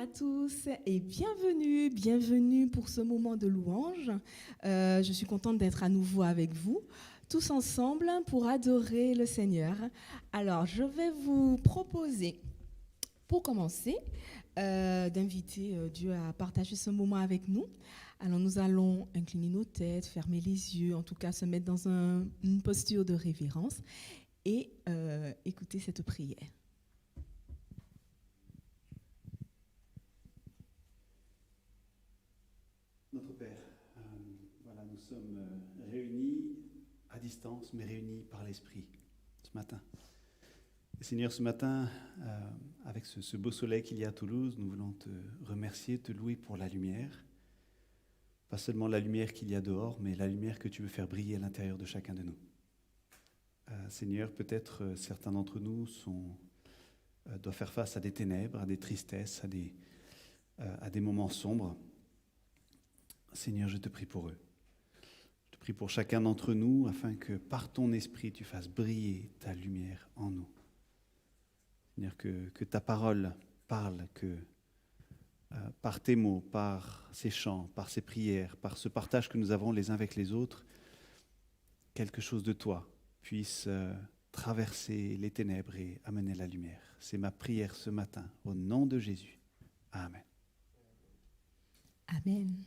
à tous et bienvenue pour ce moment de louange. Je suis contente d'être à nouveau avec vous, tous ensemble pour adorer le Seigneur. Alors, je vais vous proposer, pour commencer, d'inviter Dieu à partager ce moment avec nous. Alors, nous allons incliner nos têtes, fermer les yeux, en tout cas se mettre dans une posture de révérence et écouter cette prière. Notre Père, voilà, nous sommes réunis à distance, mais réunis par l'Esprit ce matin. Et Seigneur, ce matin, avec ce beau soleil qu'il y a à Toulouse, nous voulons te remercier, te louer pour la lumière. Pas seulement la lumière qu'il y a dehors, mais la lumière que tu veux faire briller à l'intérieur de chacun de nous. Seigneur, peut-être certains d'entre nous doivent faire face à des ténèbres, à des tristesses, à des moments sombres. Seigneur, je te prie pour eux. Je te prie pour chacun d'entre nous, afin que par ton esprit, tu fasses briller ta lumière en nous. Seigneur, que ta parole parle, que par tes mots, par ces chants, par ces prières, par ce partage que nous avons les uns avec les autres, quelque chose de toi puisse traverser les ténèbres et amener la lumière. C'est ma prière ce matin, au nom de Jésus. Amen. Amen.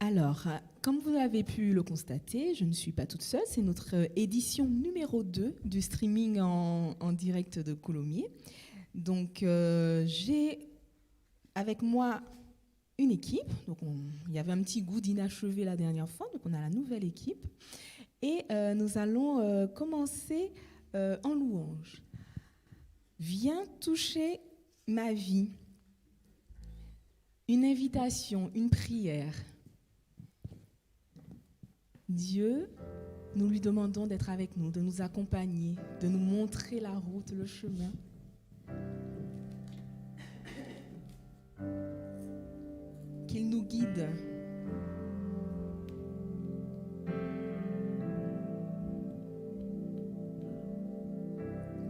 Alors, comme vous avez pu le constater, je ne suis pas toute seule, c'est notre édition numéro 2 du streaming en direct de Coulommiers. Donc, j'ai avec moi une équipe, donc il y avait un petit goût d'inachevé la dernière fois, donc on a la nouvelle équipe, et nous allons commencer en louange. Viens toucher ma vie, une invitation, une prière. Dieu, nous lui demandons d'être avec nous, de nous accompagner, de nous montrer la route, le chemin. Qu'il nous guide.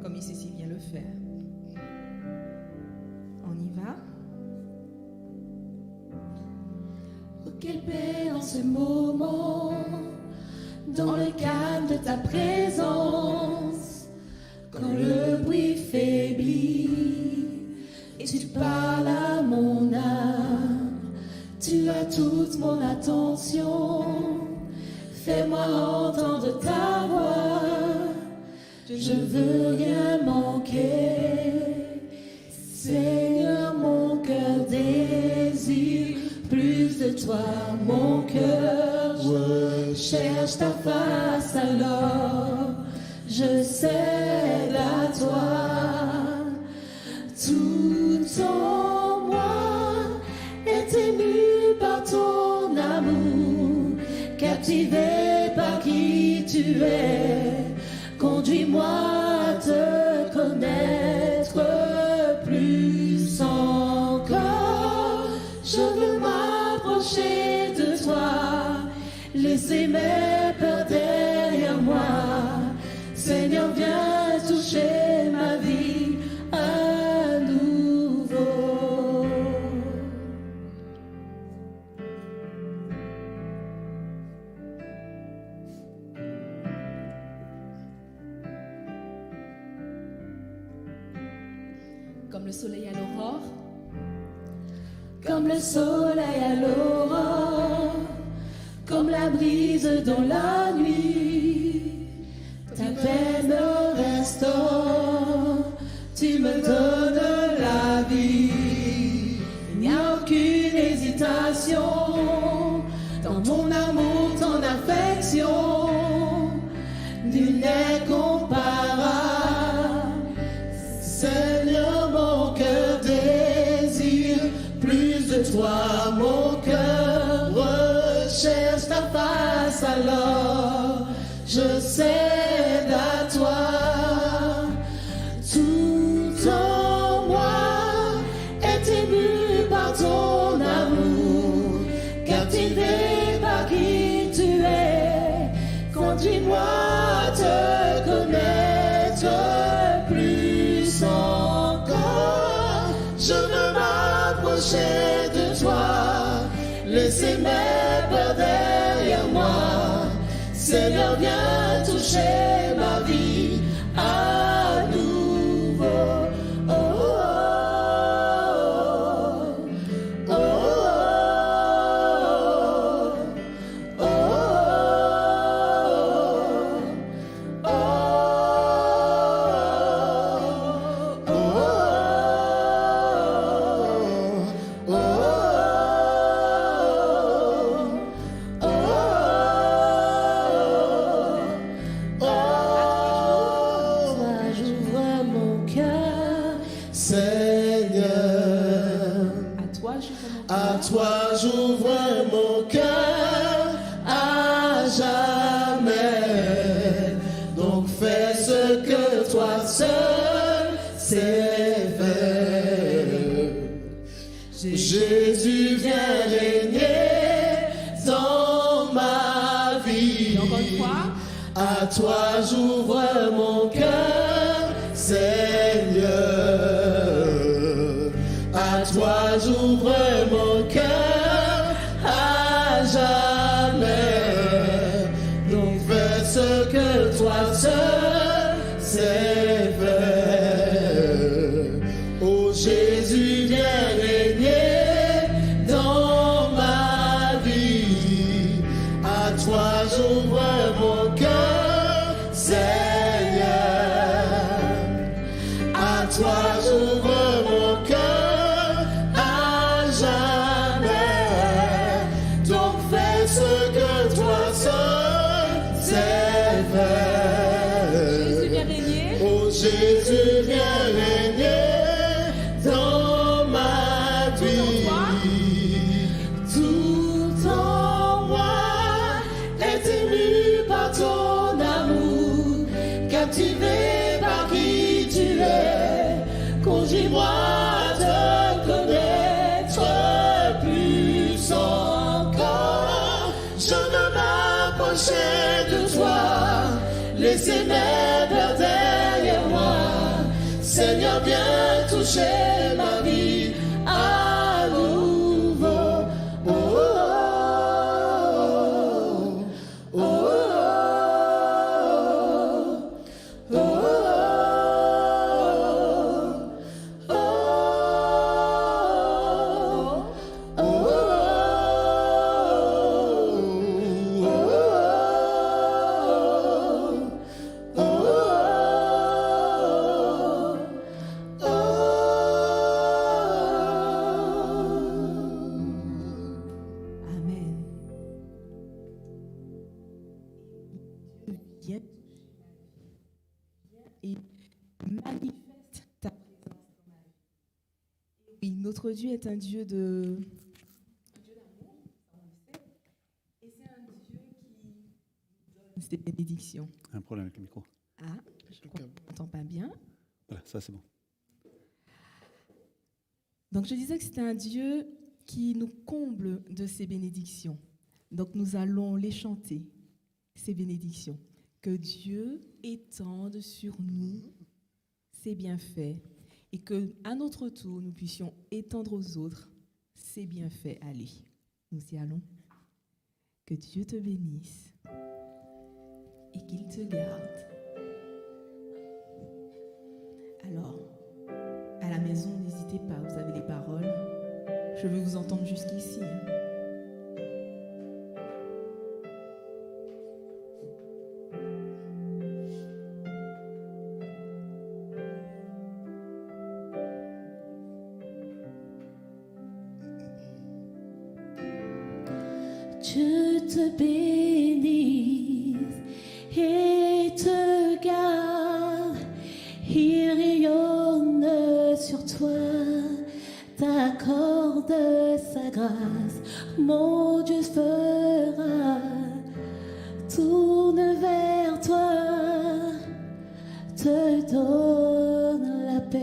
Comme ici Cécile vient le faire. On y va? Oh, quelle paix dans ce moment, dans le calme de ta présence, quand le bruit faiblit et tu parles à mon âme, tu as toute mon attention, fais-moi entendre ta voix, je ne veux rien manquer, Seigneur, mon cœur désire plus de toi, mon cœur cherche ta face, alors je cède à toi. Tout en moi est ému par ton amour, captivé par qui tu es, conduis-moi à te connaître plus encore. Je veux m'approcher de toi, laisser mes peurs derrière moi. Seigneur, viens toucher ma vie à nouveau. Comme le soleil à l'aurore, comme le soleil à l'aurore, comme la brise dans la nuit, ta paix me restaure, tu me donnes la vie. Il n'y a aucune hésitation dans ton amour, ton affection, nul n'est comparable. Seigneur, mon cœur désire plus de toi, mon cœur recherche ta face, alors je cède à toi. Tout en moi est ému par ton amour, captivé par qui tu es, conduis-moi à te connaître plus encore. Je laissé mes peurs derrière moi. Seigneur, viens toucher ma vie à nouveau. Oh, oh, oh, oh, oh, oh, à toi j'ouvre mon cœur à jamais. Donc fais ce que toi seul sais faire. Jésus vient régner dans ma vie. Encore une fois. À toi j'ouvre mon cœur, Seigneur. À toi j'ouvre mon cœur à jamais. Donc fais ce que toi seul sais faire. Oh Jésus, viens régner dans ma vie. À toi j'ouvre mon cœur, Seigneur. À toi j'ouvre mon cœur à jamais. Donc fais ce que toi seul sais faire. Jésus vient régner. Oh Jésus, viens régner dans ma vie. Tout en moi est ému par ton amour, captivé par qui tu es. Conduis-moi à te connaître plus encore. Je veux m'approcher de toi, laisser mes peurs derrière moi. Seigneur, viens toucher ma vie à nouveau. Oh, oh, oh, oh, oh, oh, oh, Amen. Viens et manifeste ta présence dans ma vie. Oui, notre Dieu est un Dieu d'amour, ça on le sait, et c'est un Dieu qui nous donne ses bénédictions. Un problème avec le micro. Ah, je crois qu'on n'entend pas bien. Voilà, ça c'est bon. Donc je disais que c'était un Dieu qui nous comble de ses bénédictions. Donc nous allons les chanter, ces bénédictions. Que Dieu étende sur nous ses bienfaits et que, à notre tour, nous puissions étendre aux autres ses bienfaits. Allez, nous y allons. Que Dieu te bénisse et qu'il te garde. Alors, à la maison, n'hésitez pas, vous avez les paroles. Je veux vous entendre jusqu'ici. Dieu te bénisse et te garde, il rayonne sur toi, t'accorde sa grâce, mon Dieu fera, tourne vers toi, te donne la paix.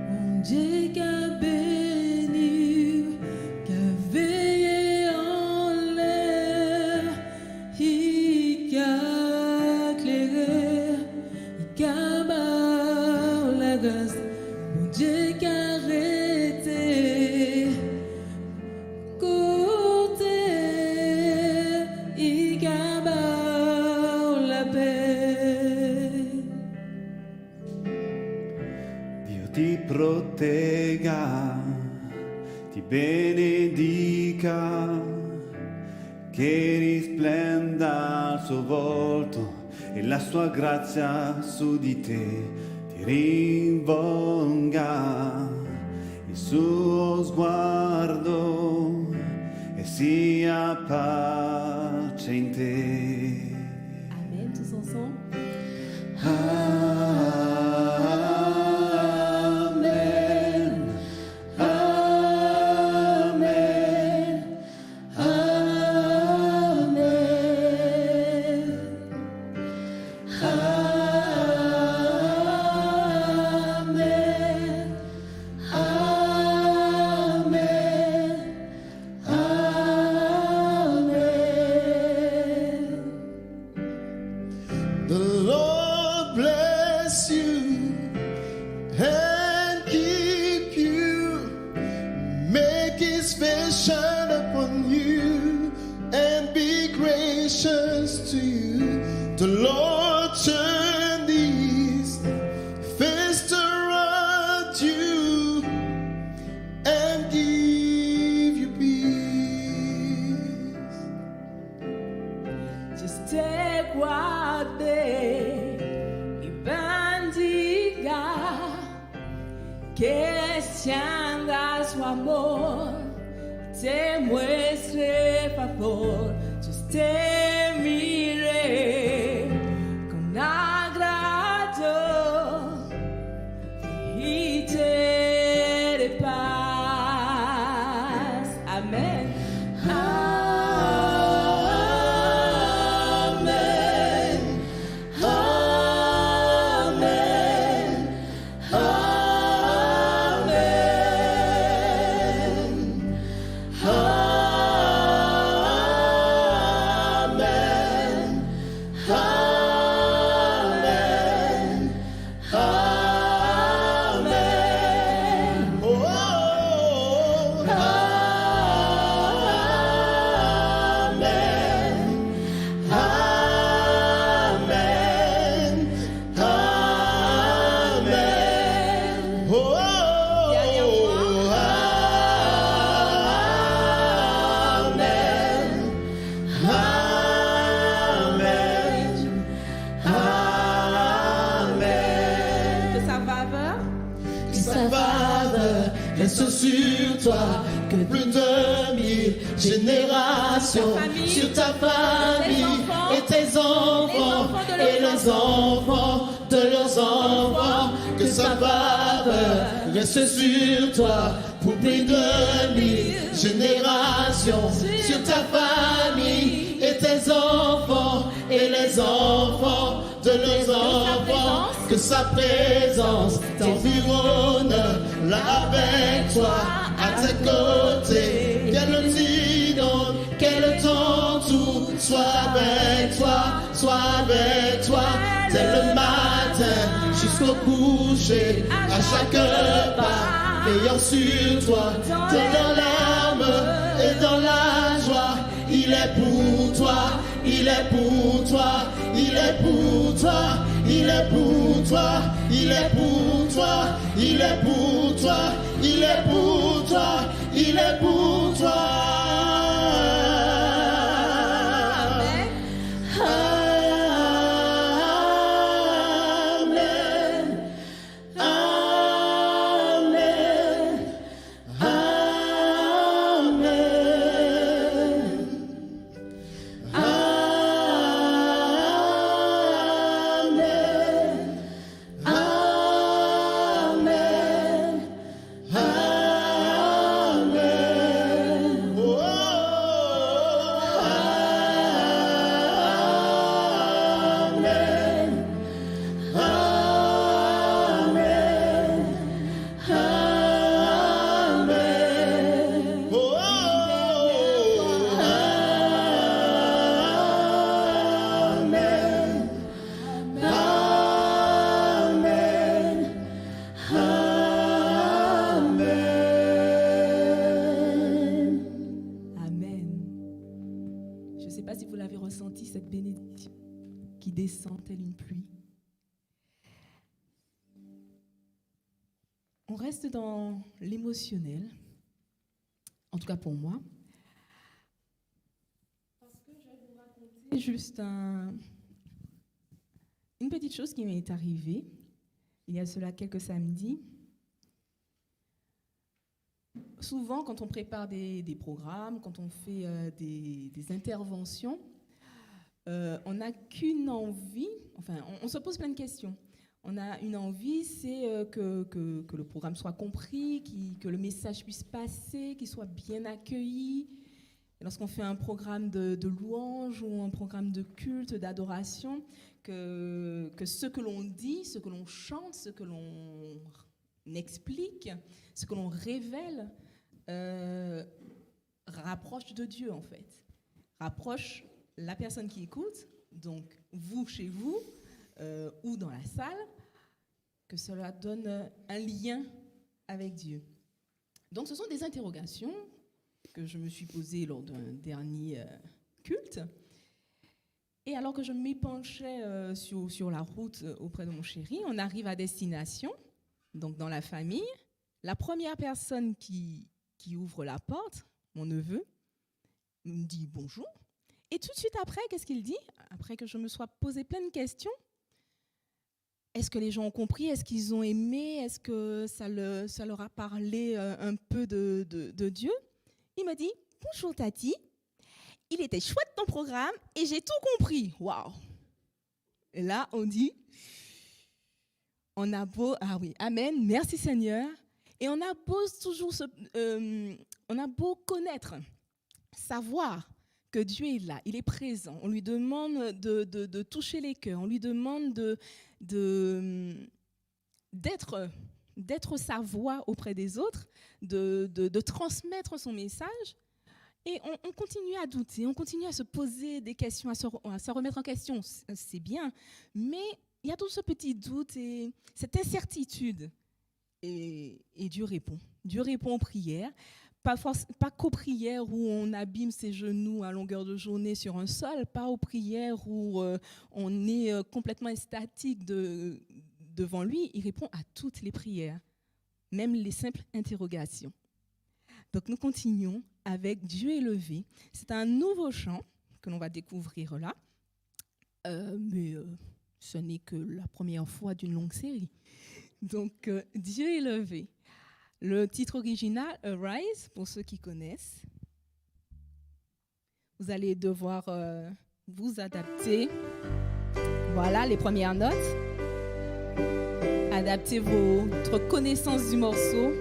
Mon Dieu qu'a béni, qu'a veillé en l'air, il qu'a éclairé, il qu'a barré la grâce. Mon Dieu qu'a arrêté ti benedica, che risplenda il suo volto e la sua grazia su di te ti rinvolga il suo sguardo e sia pace in te. Amen, tous ensemble. Amen. Amen. The Lord bless you and keep you, make his face shine upon you and be gracious to you. The Lord turn his face toward you and give you peace. Just te guarde y bendiga, que extienda su amor, te muestre favor. Just te mire con agrado y te dé paz. Amen. Que sa faveur Sa faveur reste sur toi, que plus de 1000 générations sur ta famille et tes enfants et les enfants de leurs enfants. Que sa faveur reste sur toi pour plus de 1000 générations sur ta famille et tes enfants et les enfants de leurs enfants. Que sa présence t'environne là avec toi, à tes côtés. Qu'elle t'inonde, qu'elle t'entoure, soit avec toi, dès le matin jusqu'au coucher, à chaque pas, veillant sur toi, dans les larmes et dans la joie. Il est pour toi, il est pour toi, il est pour toi, il est pour toi, il est pour toi, il est pour toi, il est pour toi, il est pour toi. Cette bénédiction qui descend telle une pluie. On reste dans l'émotionnel en tout cas pour moi. Parce que je vais vous raconter juste une petite chose qui m'est arrivée il y a cela quelques samedis. Souvent, quand on prépare des programmes, quand on fait des interventions, on n'a qu'une envie, enfin, on se pose plein de questions. On a une envie, c'est que le programme soit compris, que le message puisse passer, qu'il soit bien accueilli. Et lorsqu'on fait un programme de louange ou un programme de culte, d'adoration, que ce que l'on dit, ce que l'on chante, ce que l'on explique, ce que l'on révèle, rapproche de Dieu en fait. Rapproche la personne qui écoute, donc vous chez vous, ou dans la salle, que cela donne un lien avec Dieu. Donc ce sont des interrogations que je me suis posées lors d'un dernier culte. Et alors que je m'épanchais sur la route auprès de mon chéri, on arrive à destination, donc dans la famille. La première personne qui ouvre la porte, mon neveu, me dit bonjour. Et tout de suite après, qu'est-ce qu'il dit? Après que je me sois posé plein de questions, est-ce que les gens ont compris? Est-ce qu'ils ont aimé? Est-ce que ça leur a parlé un peu de Dieu? Il m'a dit, bonjour Tati, il était chouette ton programme et j'ai tout compris. Waouh! Et là, on dit, on a beau, ah oui, amen, merci Seigneur. Et on a beau toujours, on a beau connaître, savoir que Dieu est là, il est présent. On lui demande de toucher les cœurs, on lui demande d'être sa voix auprès des autres, de transmettre son message. Et on continue à douter, on continue à se poser des questions, à se remettre en question. C'est bien, mais il y a tout ce petit doute et cette incertitude. Et Dieu répond. Dieu répond aux prières. Pas qu'aux prières où on abîme ses genoux à longueur de journée sur un sol, pas aux prières où on est complètement extatique devant lui. Il répond à toutes les prières, même les simples interrogations. Donc nous continuons avec Dieu élevé. C'est un nouveau chant que l'on va découvrir là, mais ce n'est que la première fois d'une longue série. Donc Dieu élevé. Le titre original, Arise, pour ceux qui connaissent. Vous allez devoir vous adapter. Voilà les premières notes. Adaptez votre connaissance du morceau.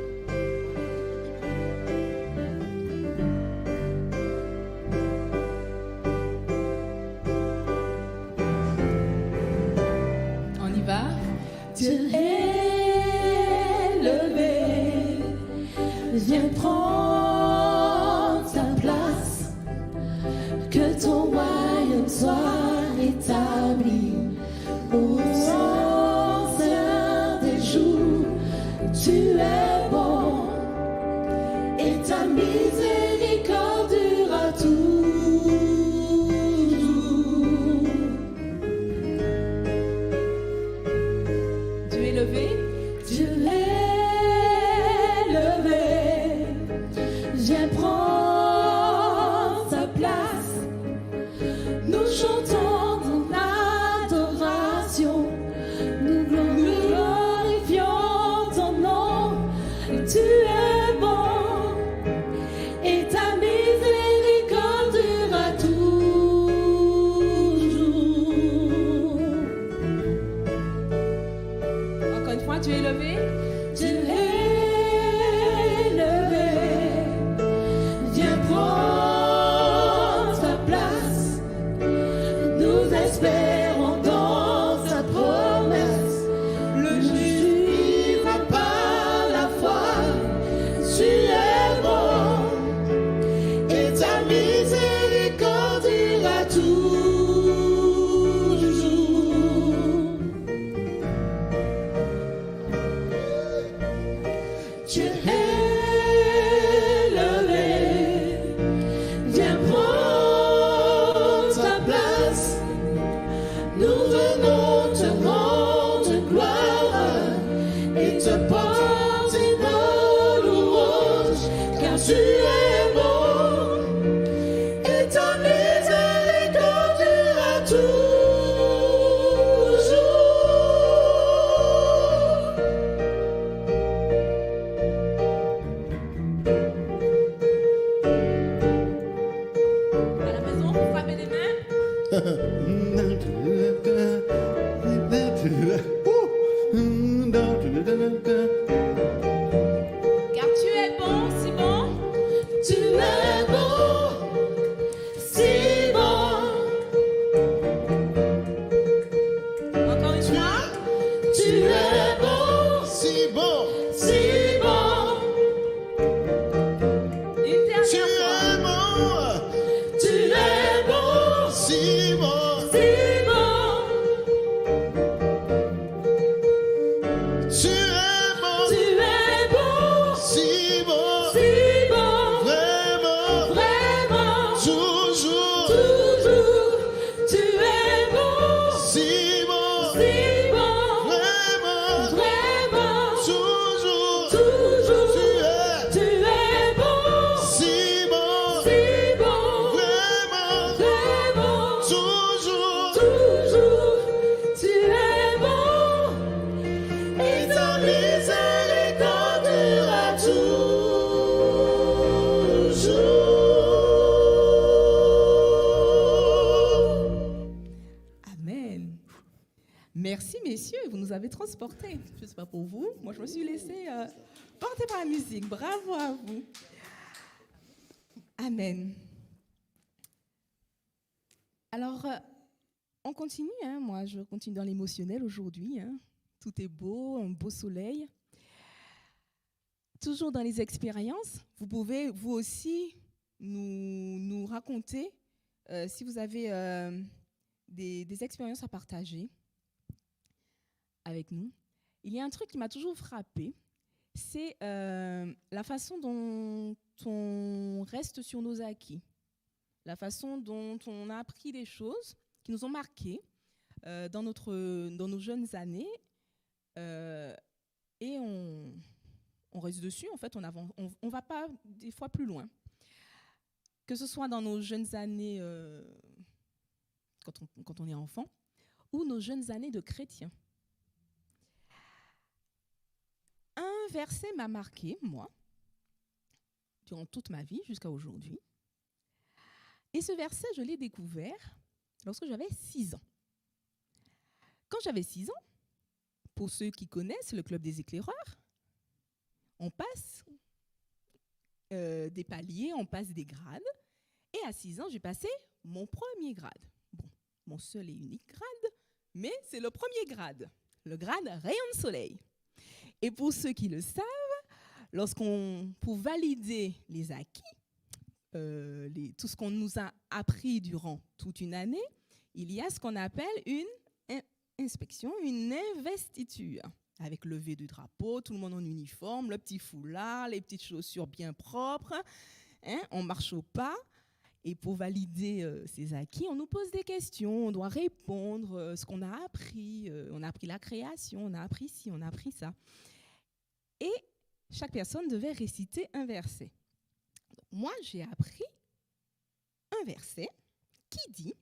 On y va. Dieu élevé, viens prendre ta place, que ton royaume soit établi aux anciens des jours. Tu es bon et ta miséricorde durera toujours. Dieu élevé. Dieu élevé, viens prendre ta place. Nous chantons ton adoration, nous glorifions ton nom. Tu es bon et ta miséricorde durera toujours. Encore une fois, Dieu élevé. Dieu élevé, viens prendre ta place. Nous espérons dans ta promesse. Le juste vivra par la foi. Tu es bon et ta miséricorde durera toujours. Dieu élevé, viens prendre ta place. Nous venons te rendre gloire et te porter nos louanges, car tu es m'avez transporté. Je ne sais pas pour vous, moi je me suis laissée porter par la musique. Bravo à vous. Amen. Alors, on continue, hein. Moi je continue dans l'émotionnel aujourd'hui. Hein. Tout est beau, un beau soleil. Toujours dans les expériences, vous pouvez vous aussi nous raconter si vous avez des expériences à partager avec nous. Il y a un truc qui m'a toujours frappée, c'est la façon dont on reste sur nos acquis, la façon dont on a appris des choses qui nous ont marqués dans nos jeunes années et on reste dessus, en fait, on va pas des fois plus loin. Que ce soit dans nos jeunes années, quand on est enfant, ou nos jeunes années de chrétiens. Un verset m'a marqué, moi, durant toute ma vie, jusqu'à aujourd'hui. Et ce verset, je l'ai découvert lorsque j'avais 6 ans. Quand j'avais 6 ans, pour ceux qui connaissent le Club des éclaireurs, on passe des paliers, on passe des grades. Et à 6 ans, j'ai passé mon premier grade. Bon, mon seul et unique grade, mais c'est le premier grade, le grade rayon de soleil. Et pour ceux qui le savent, pour valider les acquis, tout ce qu'on nous a appris durant toute une année, il y a ce qu'on appelle une inspection, une investiture. Avec le lever du drapeau, tout le monde en uniforme, le petit foulard, les petites chaussures bien propres. Hein, on marche au pas. Et pour valider ces acquis, on nous pose des questions. On doit répondre ce qu'on a appris. On a appris la création, on a appris ci, on a appris ça. Et chaque personne devait réciter un verset. Donc, moi, j'ai appris un verset qui dit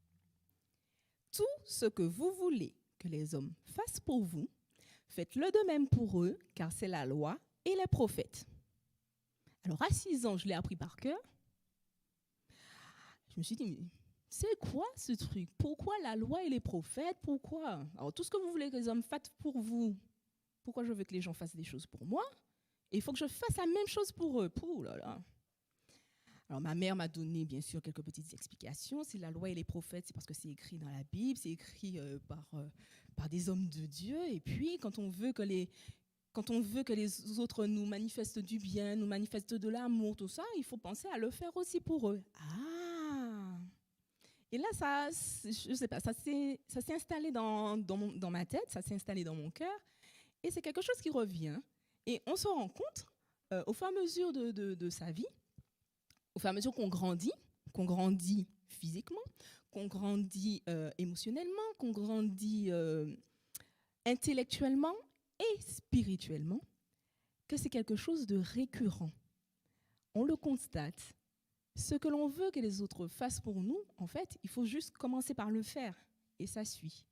« Tout ce que vous voulez que les hommes fassent pour vous, faites-le de même pour eux, car c'est la loi et les prophètes. » Alors, à 6 ans, je l'ai appris par cœur. Je me suis dit, mais c'est quoi ce truc? Pourquoi la loi et les prophètes? Pourquoi? Alors, tout ce que vous voulez que les hommes fassent pour vous, pourquoi je veux que les gens fassent des choses pour moi? Et il faut que je fasse la même chose pour eux. Pouh là là. Alors, ma mère m'a donné, bien sûr, quelques petites explications. C'est la loi et les prophètes, c'est parce que c'est écrit dans la Bible, c'est écrit par des hommes de Dieu. Et puis, quand on veut que les autres nous manifestent du bien, nous manifestent de l'amour, tout ça, il faut penser à le faire aussi pour eux. Ah! Et là, je sais pas, ça s'est installé dans ma tête, ça s'est installé dans mon cœur. Et c'est quelque chose qui revient. Et on se rend compte, au fur et à mesure de sa vie, au fur et à mesure qu'on grandit physiquement, qu'on grandit émotionnellement, qu'on grandit intellectuellement et spirituellement, que c'est quelque chose de récurrent. On le constate. Ce que l'on veut que les autres fassent pour nous, en fait, il faut juste commencer par le faire. Et ça suit.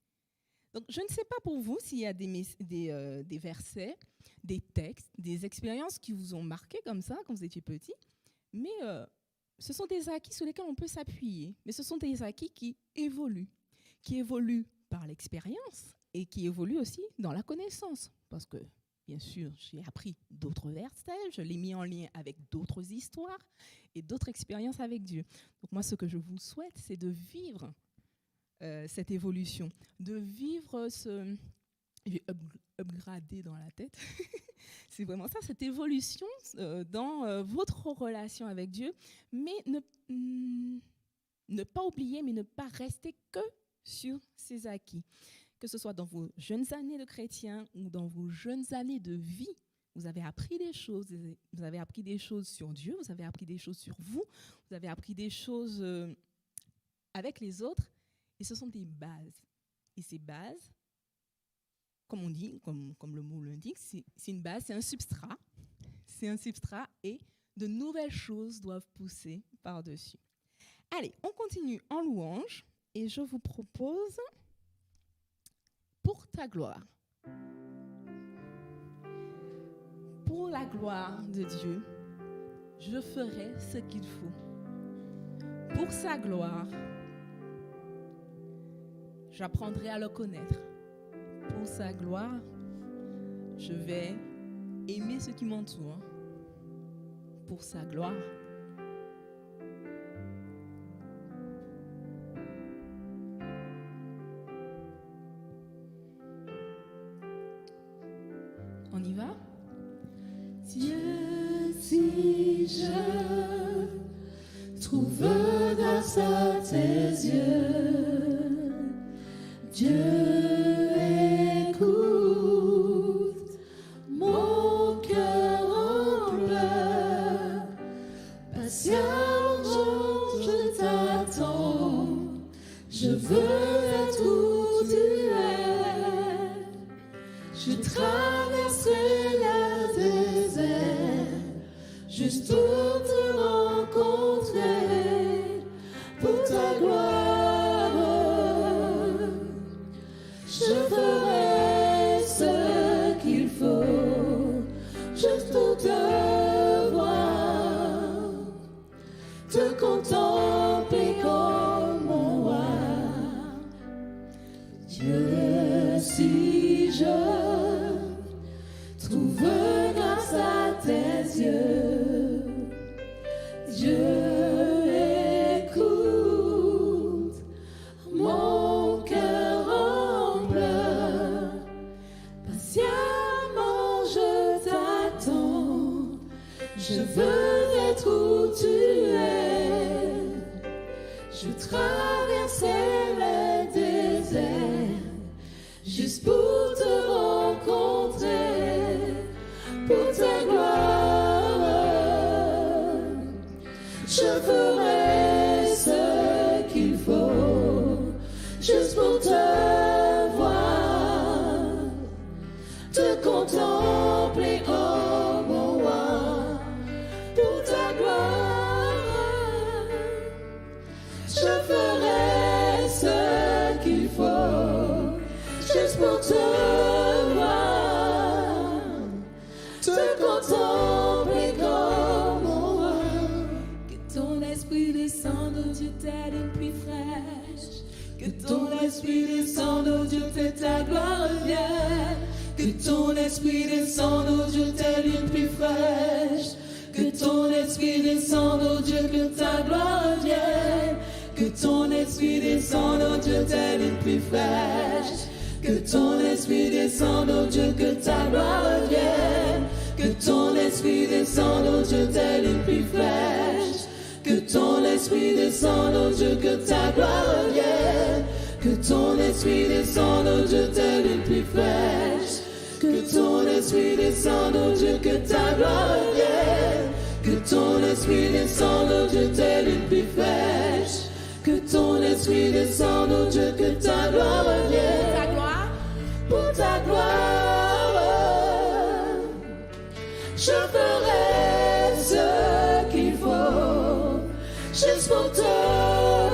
Donc, je ne sais pas pour vous s'il y a des versets, des textes, des expériences qui vous ont marqué comme ça quand vous étiez petit, mais ce sont des acquis sur lesquels on peut s'appuyer. Mais ce sont des acquis qui évoluent par l'expérience et qui évoluent aussi dans la connaissance. Parce que, bien sûr, j'ai appris d'autres versets, je l'ai mis en lien avec d'autres histoires et d'autres expériences avec Dieu. Donc moi, ce que je vous souhaite, c'est de vivre cette évolution, de vivre ce... J'ai upgradé dans la tête. C'est vraiment ça, cette évolution dans votre relation avec Dieu, mais ne pas oublier, mais ne pas rester que sur ses acquis. Que ce soit dans vos jeunes années de chrétien ou dans vos jeunes années de vie, vous avez appris des choses. Vous avez appris des choses sur Dieu, vous avez appris des choses sur vous, vous avez appris des choses avec les autres. Et ce sont des bases. Et ces bases, comme on dit, comme le mot l'indique, c'est une base, c'est un substrat. C'est un substrat et de nouvelles choses doivent pousser par-dessus. Allez, on continue en louange et je vous propose Pour ta gloire. Pour la gloire de Dieu, je ferai ce qu'il faut. Pour sa gloire, j'apprendrai à le connaître. Pour sa gloire, je vais aimer ceux qui m'entourent. Pour sa gloire. On y va? Dieu, si je trouve grâce à tes yeux, Dieu, écoute mon cœur en pleurs, patiemment je t'attends, je veux être où tu es, je traverserai le désert, juste pour te rencontrer, pour ta gloire. Je ferai ce qu'il faut, juste pour te voir, te contempler comme mon roi. Dieu, si je trouve grâce à tes yeux, Dieu, écoute mon cœur en pleurs, patiemment je t'attends, je veux être où tu es, je traverserai le désert, juste pour te rencontrer, pour ta gloire. Je ferai ce qu'il faut, juste pour te voir, te contempler comme mon roi, pour ta gloire. Je ferai ce qu'il faut, juste pour te voir, te contempler comme mon roi. Que ton esprit descende, oh Dieu, telle une pluie fraîche. Que ton esprit descende, oh Dieu, que ta gloire revienne. Que ton esprit descende, oh Dieu, telle une pluie fraîche. Que ton esprit descende, oh Dieu, que ta gloire revienne. Que ton esprit descende, oh Dieu, telle une pluie fraîche. Que ton esprit descende, oh Dieu, que ta gloire revienne. Que ton esprit descende, oh Dieu, telle une pluie fraîche. Que ton esprit descende, oh Dieu, que ta gloire revienne. Que ton esprit descende, oh Dieu, telle une pluie fraîche. Que ton esprit descende, oh Dieu, que ta gloire revienne. Que ton esprit descende, oh Dieu, telle une pluie fraîche. Que ton esprit descende, oh Dieu, que ta gloire revienne. Ta gloire. Pour ta gloire, je ferai ce qu'il faut, juste pour te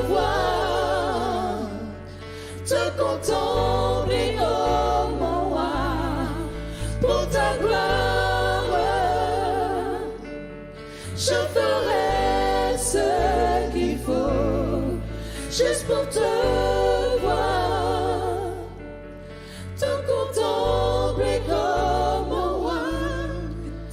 voir, te contempler comme mon roi, pour ta gloire. Je ferai ce qu'il faut, juste pour te voir, te contempler comme mon roi.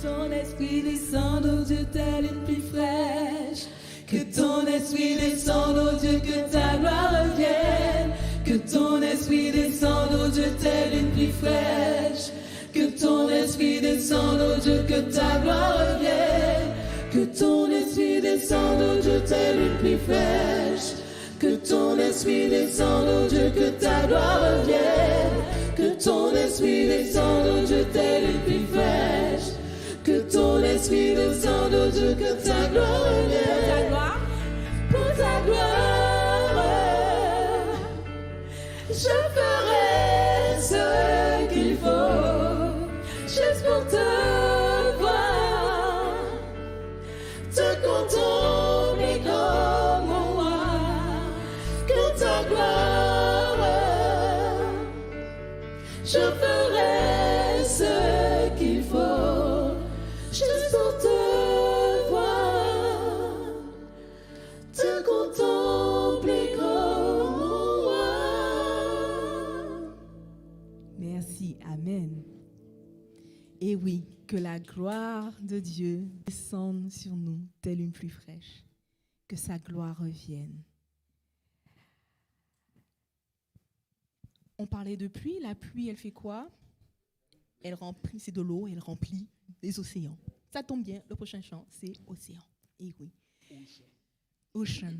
Que ton esprit descende, oh Dieu, telle une pluie fraîche. Que ton esprit descende, oh Dieu, que ta gloire revienne. Que ton esprit descende, oh Dieu, telle une pluie fraîche. Que ton esprit descende, oh Dieu, que ta gloire revienne. Que ton esprit descende, oh Dieu, telle une pluie fraîche. Que ton esprit descende, oh Dieu, que ta gloire revienne. Que ton esprit descende, oh Dieu, telle une pluie fraîche. Que ton esprit descende, oh Dieu, que ta gloire revienne. Pour ta gloire, je ferai ce qu'il faut, juste pour te voir, te contempler comme mon roi. Que ta gloire, je ferai ce qu'il faut, juste pour te voir, te contempler comme mon roi. que la gloire de Dieu descende sur nous telle une pluie fraîche. Que sa gloire revienne. On parlait de pluie. La pluie, elle fait quoi? Elle remplit, c'est de l'eau, elle remplit les océans. Ça tombe bien, le prochain chant, c'est océan. Et oui. Ocean.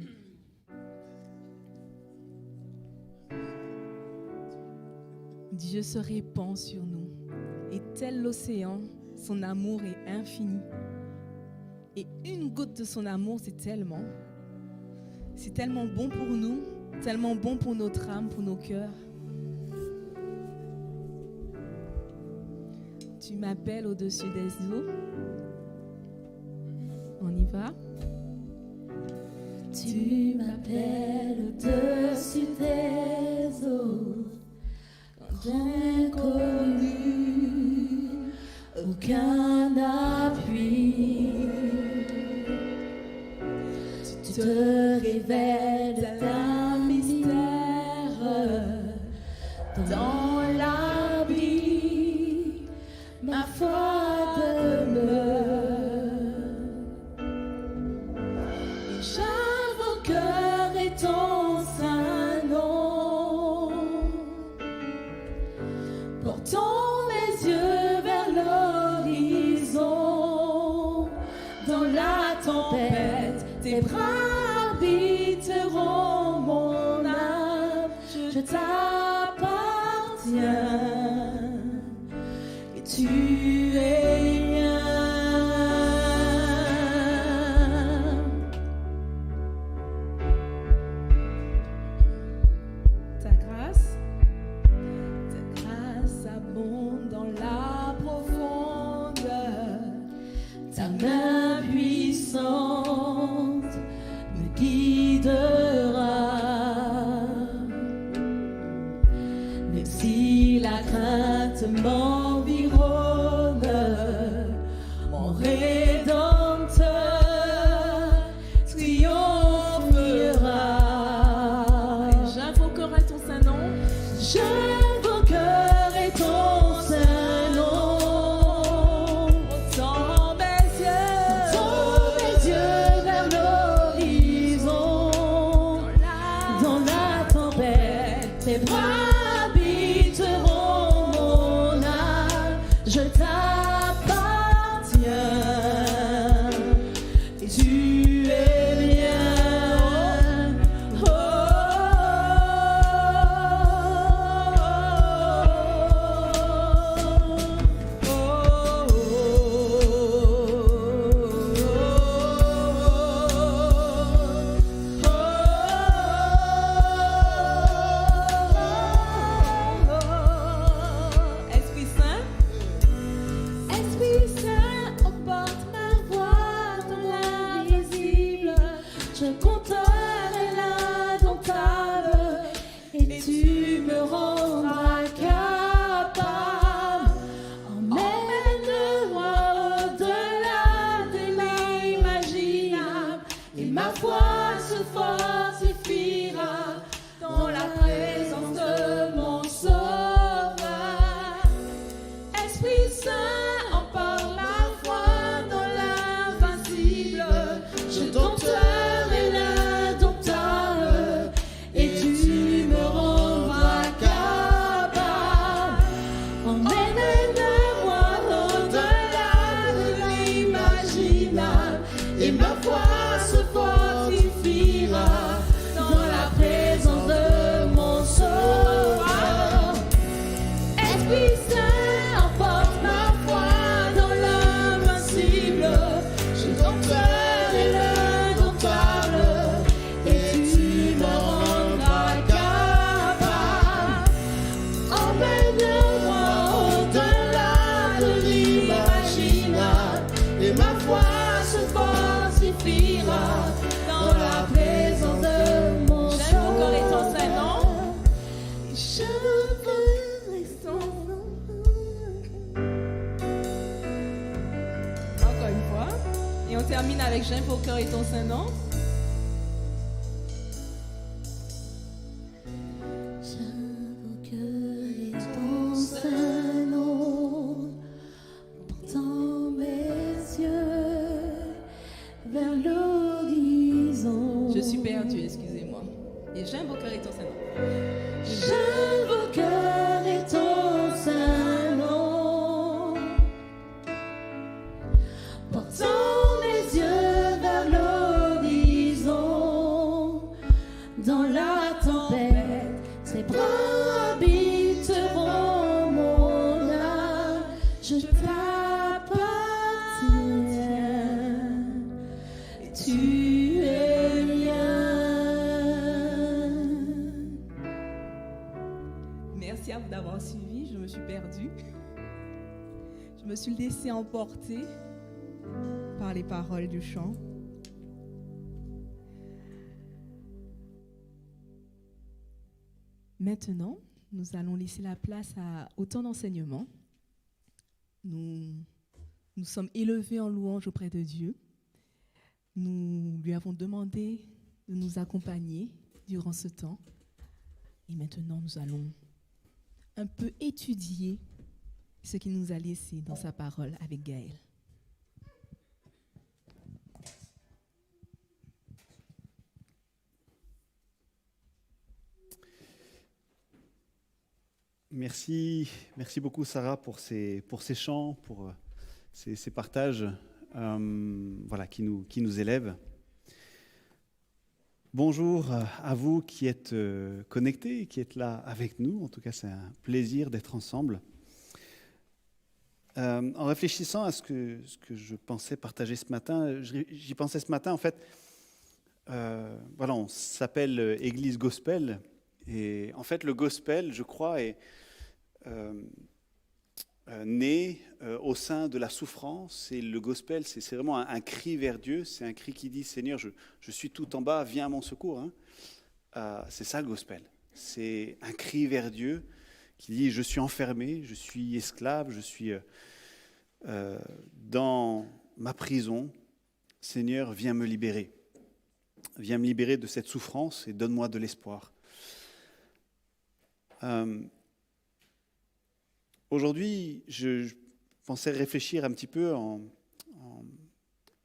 Dieu se répand sur nous. Et tel l'océan, son amour est infini. Et une goutte de son amour, c'est tellement bon pour nous, tellement bon pour notre âme, pour nos cœurs. Tu m'appelles au-dessus des eaux. On y va. Tu m'appelles au-dessus des eaux, inconnu, aucun appui. Tu te révèles d'un mystère dans l'abri, ma foi demeure. J'invoquerai ton saint nom, portant mes yeux vers l'horizon. Dans la tempête, tes bras habiteront mon âme. Je t'appartiens et tu es mien. Ta grâce abonde dans la profondeur. Ta main puissante me guidera. Même si la crainte m'environne, mon Rédempteur triomphera. J'invoquerai ton saint nom. J'invoquerai ton saint nom. Tends mes yeux vers l'horizon. Dans la tempête, tes bras habiteront mon âme. Je t'appartiens et tu es mien. Oh, Esprit Saint, Esprit Saint, emporte ma voix dans l'invisible. Je compterai l'indomptable et tu me rendras capable. Emmène-moi au-delà de l'imaginable et ma foi se fortifiera dans la présence de mon Sauveur. Esprit Saint, emporte ma foi dans l'invincible. Je dompterai l'indomptable et tu me rendras capable. Emmène-moi au-delà de l'imaginable et ma foi se fortifiera dans la présence de mon Sauveur. Esprit Saint, emporte ma foi dans l'invincible. Je dompterai l'indomptable et tu me rendras capable. Emmène-moi au-delà de l'imaginable et ma foi se fortifiera dans la présence de mon j'invoquerai ton Sauveur. saint nom. J'invoquerai son nom. Encore une fois. Et on termine avec j'invoquerai ton saint nom. J'invoquerai ton saint nom, portant vers l'horizon. Je suis perdu, excusez-moi. Et j'invoquerai ton Saint-Nom. J'invoquerai ton Saint-Nom, portant mes yeux vers l'horizon. Dans la tempête, tes bras habiteront mon âme. Je t'appartiens et tu es mien. Merci à vous d'avoir suivi, je me suis perdue. Je me suis laissée emporter par les paroles du chant. Maintenant, nous allons laisser la place au temps d'enseignement. Nous sommes élevés en louange auprès de Dieu. Nous lui avons demandé de nous accompagner durant ce temps. Et maintenant, nous allons un peu étudier ce qu'il nous a laissé dans sa parole avec Gaël. Merci beaucoup Sarah pour ces chants, pour ces partages qui nous élèvent. Bonjour à vous qui êtes connectés, qui êtes là avec nous. En tout cas, c'est un plaisir d'être ensemble. En réfléchissant à ce que je pensais partager ce matin, j'y pensais ce matin en fait. On s'appelle Église Gospel. Et en fait, le gospel, je crois, est né au sein de la souffrance. Et le gospel, c'est vraiment un cri vers Dieu. C'est un cri qui dit « Seigneur, je suis tout en bas, viens à mon secours ». C'est ça le gospel. C'est un cri vers Dieu qui dit « Je suis enfermé, je suis esclave, je suis dans ma prison. Seigneur, viens me libérer. Viens me libérer de cette souffrance et donne-moi de l'espoir. » Aujourd'hui, je pensais réfléchir un petit peu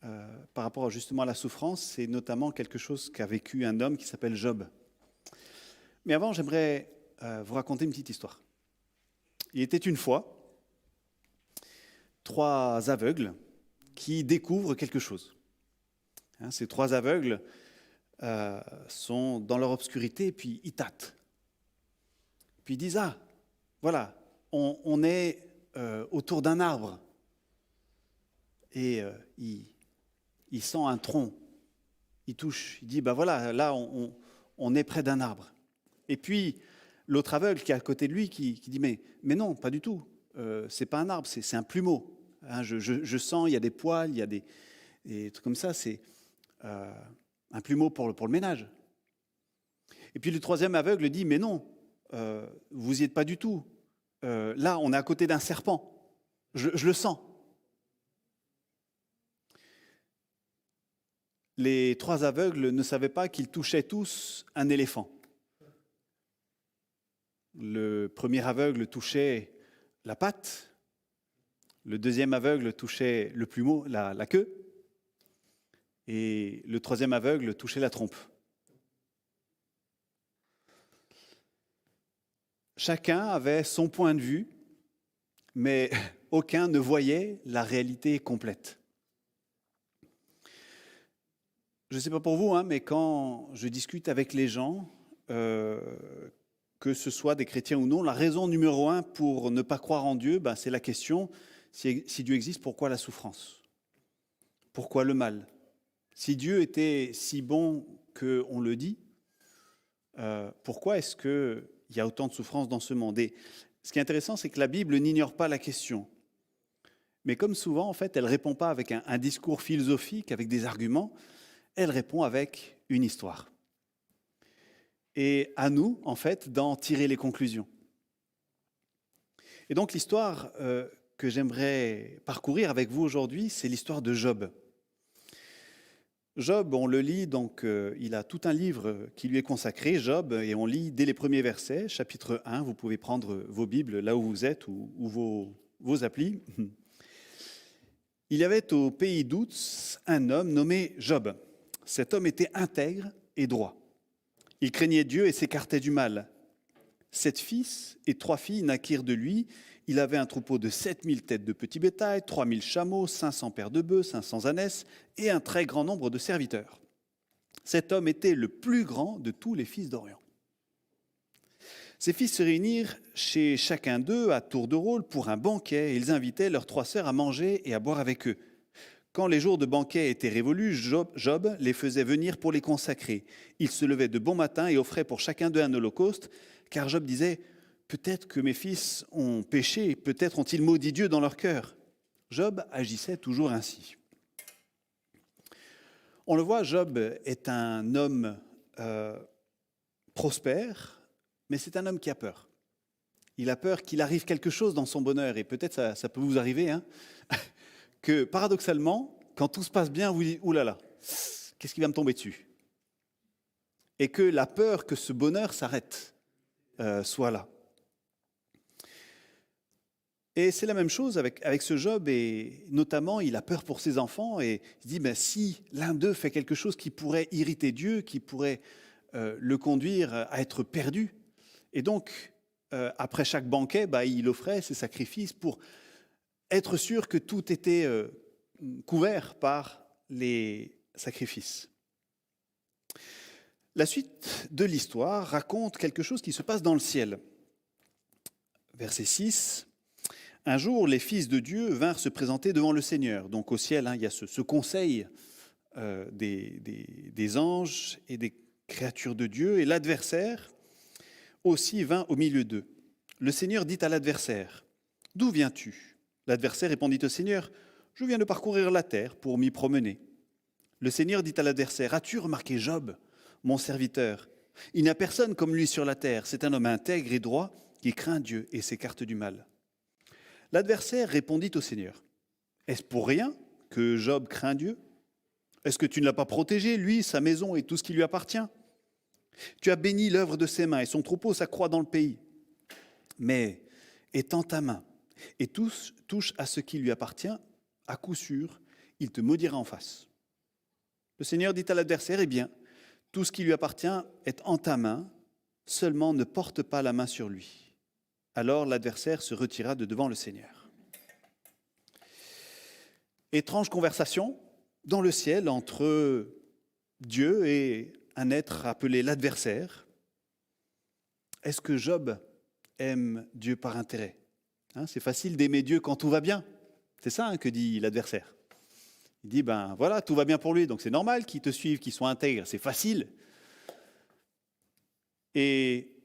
par rapport justement à la souffrance. C'est notamment quelque chose qu'a vécu un homme qui s'appelle Job. Mais avant, j'aimerais vous raconter une petite histoire. Il était une fois 3 aveugles qui découvrent quelque chose. Ces 3 aveugles sont dans leur obscurité et puis ils tâtent. Puis ils disent « Ah, voilà, on est autour d'un arbre. » Et il sent un tronc. Il touche. Il dit « Ben voilà, là, on est près d'un arbre. » Et puis, l'autre aveugle qui est à côté de lui qui dit « Mais non, pas du tout. C'est pas un arbre, c'est un plumeau. Je sens, il y a des poils, il y a des trucs comme ça. C'est un plumeau pour le ménage. » Et puis, le 3e aveugle dit « Mais non. Vous n'y êtes pas du tout. Là, on est à côté d'un serpent. Je le sens. » Les 3 aveugles ne savaient pas qu'ils touchaient tous un éléphant. Le premier aveugle touchait la patte. Le 2e aveugle touchait le plumeau, la queue. Et le 3e aveugle touchait la trompe. Chacun avait son point de vue, mais aucun ne voyait la réalité complète. Je ne sais pas pour vous, mais quand je discute avec les gens, que ce soit des chrétiens ou non, la raison numéro 1 pour ne pas croire en Dieu, c'est la question, si Dieu existe, pourquoi la souffrance? Pourquoi le mal? Si Dieu était si bon qu'on le dit, pourquoi est-ce qu'il y a autant de souffrance dans ce monde? Et ce qui est intéressant, c'est que la Bible n'ignore pas la question. Mais comme souvent, en fait, elle ne répond pas avec un discours philosophique, avec des arguments, elle répond avec une histoire. Et à nous, en fait, d'en tirer les conclusions. Et donc l'histoire que j'aimerais parcourir avec vous aujourd'hui, c'est l'histoire de Job. Job, on le lit, donc il a tout un livre qui lui est consacré, Job, et on lit dès les premiers versets, chapitre 1, vous pouvez prendre vos Bibles là où vous êtes ou vos applis. Il y avait au pays d'Ouz un homme nommé Job. Cet homme était intègre et droit. Il craignait Dieu et s'écartait du mal. 7 fils et 3 filles naquirent de lui. Il avait un troupeau de 7000 têtes de petit bétail, 3000 chameaux, 500 paires de bœufs, 500 ânesses et un très grand nombre de serviteurs. Cet homme était le plus grand de tous les fils d'Orient. Ses fils se réunirent chez chacun d'eux à tour de rôle pour un banquet et ils invitaient leurs 3 sœurs à manger et à boire avec eux. Quand les jours de banquet étaient révolus, Job les faisait venir pour les consacrer. Il se levait de bon matin et offrait pour chacun d'eux un holocauste, car Job disait « Peut-être que mes fils ont péché, peut-être ont-ils maudit Dieu dans leur cœur. » Job agissait toujours ainsi. On le voit, Job est un homme prospère, mais c'est un homme qui a peur. Il a peur qu'il arrive quelque chose dans son bonheur, et peut-être ça peut vous arriver, que paradoxalement, quand tout se passe bien, vous dites « Ouh là là, qu'est-ce qui va me tomber dessus ?» Et que la peur que ce bonheur s'arrête soit là. Et c'est la même chose avec ce Job, et notamment, il a peur pour ses enfants, et il se dit, si l'un d'eux fait quelque chose qui pourrait irriter Dieu, qui pourrait le conduire à être perdu, et donc, après chaque banquet, il offrait ses sacrifices pour être sûr que tout était couvert par les sacrifices. La suite de l'histoire raconte quelque chose qui se passe dans le ciel. Verset 6. Un jour, les fils de Dieu vinrent se présenter devant le Seigneur. Donc au ciel, il y a ce conseil des anges et des créatures de Dieu. Et l'adversaire aussi vint au milieu d'eux. Le Seigneur dit à l'adversaire, « D'où viens-tu » L'adversaire répondit au Seigneur, « Je viens de parcourir la terre pour m'y promener. » Le Seigneur dit à l'adversaire, « As-tu remarqué Job, mon serviteur ? Il n'y a personne comme lui sur la terre. C'est un homme intègre et droit qui craint Dieu et s'écarte du mal. » L'adversaire répondit au Seigneur, « Est-ce pour rien que Job craint Dieu ? Est-ce que tu ne l'as pas protégé, lui, sa maison et tout ce qui lui appartient ? Tu as béni l'œuvre de ses mains et son troupeau s'accroît dans le pays. Mais étends ta main et touche à ce qui lui appartient, à coup sûr, il te maudira en face. » Le Seigneur dit à l'adversaire, « Eh bien, tout ce qui lui appartient est en ta main, seulement ne porte pas la main sur lui. » Alors l'adversaire se retira de devant le Seigneur. Étrange conversation dans le ciel entre Dieu et un être appelé l'adversaire. Est-ce que Job aime Dieu par intérêt ? C'est facile d'aimer Dieu quand tout va bien. C'est ça que dit l'adversaire. Il dit, voilà, tout va bien pour lui, donc c'est normal qu'il te suive, qu'il soit intègre, c'est facile. Et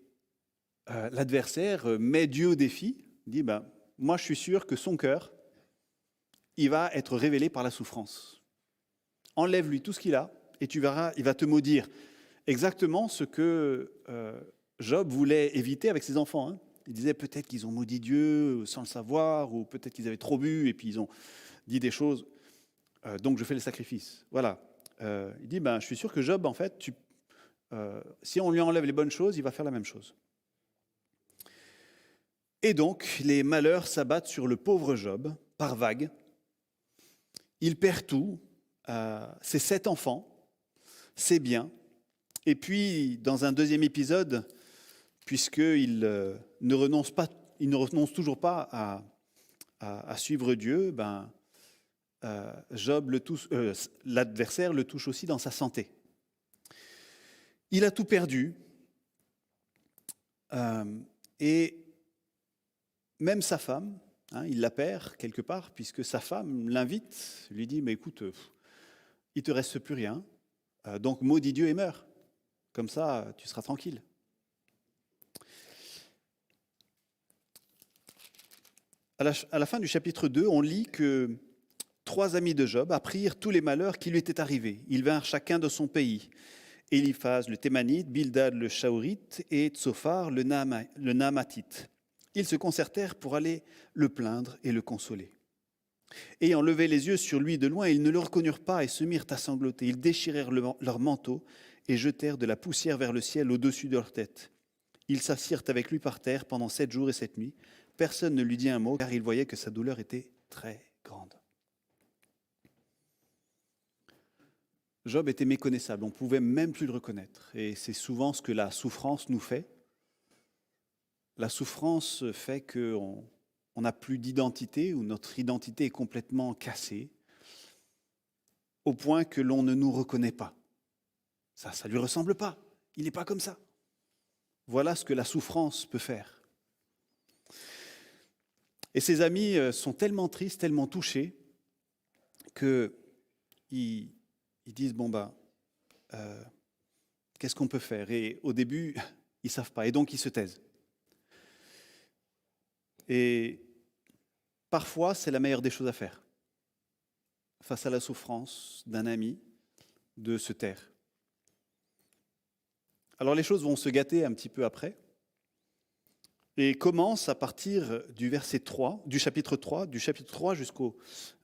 l'adversaire met Dieu au défi, dit, moi je suis sûr que son cœur, il va être révélé par la souffrance. Enlève-lui tout ce qu'il a, et tu verras, il va te maudire. Exactement ce que Job voulait éviter avec ses enfants. Il disait peut-être qu'ils ont maudit Dieu sans le savoir, ou peut-être qu'ils avaient trop bu, et puis ils ont dit des choses, donc je fais le sacrifice. Voilà. Il dit, je suis sûr que Job, en fait, si on lui enlève les bonnes choses, il va faire la même chose. Et donc, les malheurs s'abattent sur le pauvre Job, par vagues. Il perd tout, ses 7 enfants, ses biens. Et puis, dans un deuxième épisode, puisqu'il ne renonce toujours pas à suivre Dieu, Job l'adversaire le touche aussi dans sa santé. Il a tout perdu. Et même sa femme, il la perd quelque part, puisque sa femme l'invite, lui dit, mais écoute, il ne te reste plus rien, donc maudis Dieu et meurs. Comme ça, tu seras tranquille. À la fin du chapitre 2, on lit que 3 amis de Job apprirent tous les malheurs qui lui étaient arrivés. Ils vinrent chacun de son pays. Éliphaz le Thémanite, Bildad le Shaorite et Tsophar le Naamatite. Ils se concertèrent pour aller le plaindre et le consoler. Ayant levé les yeux sur lui de loin, ils ne le reconnurent pas et se mirent à sangloter. Ils déchirèrent leurs manteaux et jetèrent de la poussière vers le ciel au-dessus de leur tête. Ils s'assirent avec lui par terre pendant 7 jours et 7 nuits. Personne ne lui dit un mot, car ils voyaient que sa douleur était très grande. Job était méconnaissable, on ne pouvait même plus le reconnaître. Et c'est souvent ce que la souffrance nous fait. La souffrance fait qu'on n'a plus d'identité, ou notre identité est complètement cassée, au point que l'on ne nous reconnaît pas. Ça ne lui ressemble pas, il n'est pas comme ça. Voilà ce que la souffrance peut faire. Et ses amis sont tellement tristes, tellement touchés, qu'ils disent, qu'est-ce qu'on peut faire? Et au début, ils ne savent pas, et donc ils se taisent. Et parfois, c'est la meilleure des choses à faire, face à la souffrance d'un ami, de se taire. Alors les choses vont se gâter un petit peu après, et commencent à partir du verset 3, du chapitre 3 jusqu'au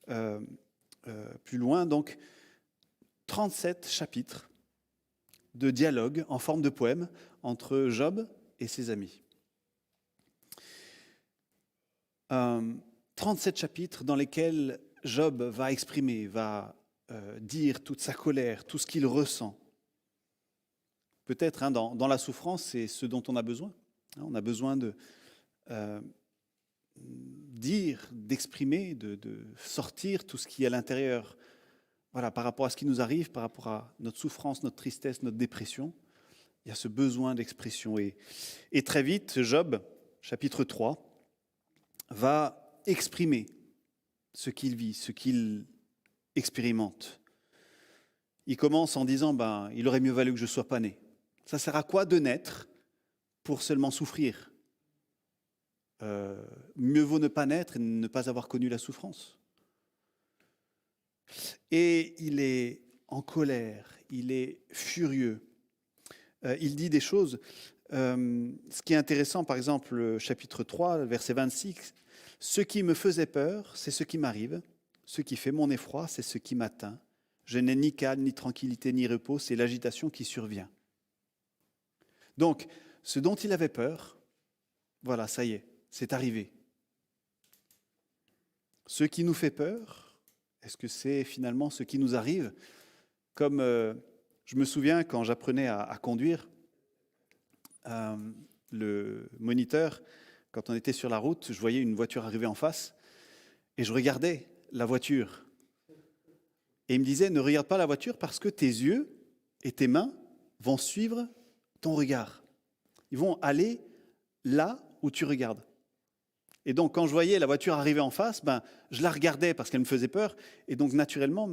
plus loin, donc 37 chapitres de dialogue en forme de poème entre Job et ses amis. 37 chapitres dans lesquels Job va exprimer, va dire toute sa colère, tout ce qu'il ressent. Peut-être dans la souffrance, c'est ce dont on a besoin. On a besoin de dire, d'exprimer, de sortir tout ce qui est à l'intérieur, voilà, par rapport à ce qui nous arrive, par rapport à notre souffrance, notre tristesse, notre dépression. Il y a ce besoin d'expression. Et très vite, Job, chapitre 3, va exprimer ce qu'il vit, ce qu'il expérimente. Il commence en disant, il aurait mieux valu que je ne sois pas né. Ça sert à quoi de naître pour seulement souffrir? Mieux vaut ne pas naître et ne pas avoir connu la souffrance. Et il est en colère, il est furieux. Il dit des choses. Ce qui est intéressant, par exemple, le chapitre 3, verset 26, « Ce qui me faisait peur, c'est ce qui m'arrive. Ce qui fait mon effroi, c'est ce qui m'atteint. Je n'ai ni calme, ni tranquillité, ni repos, c'est l'agitation qui survient. » Donc, ce dont il avait peur, voilà, ça y est, c'est arrivé. Ce qui nous fait peur, est-ce que c'est finalement ce qui nous arrive? Comme je me souviens quand j'apprenais à conduire, le moniteur, quand on était sur la route, je voyais une voiture arriver en face et je regardais la voiture. Et il me disait, ne regarde pas la voiture parce que tes yeux et tes mains vont suivre ton regard. Ils vont aller là où tu regardes. Et donc, quand je voyais la voiture arriver en face, je la regardais parce qu'elle me faisait peur. Et donc, naturellement,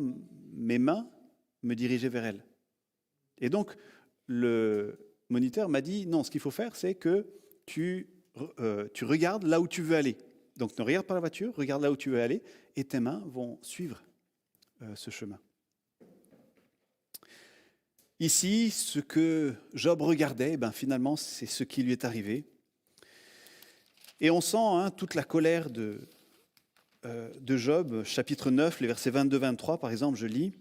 mes mains me dirigeaient vers elle. Et donc, le moniteur m'a dit, non, ce qu'il faut faire, c'est que tu regardes là où tu veux aller. Donc, ne regarde pas la voiture, regarde là où tu veux aller, et tes mains vont suivre ce chemin. Ici, ce que Job regardait, finalement, c'est ce qui lui est arrivé. Et on sent toute la colère de Job, chapitre 9, les versets 22-23, par exemple, je lis.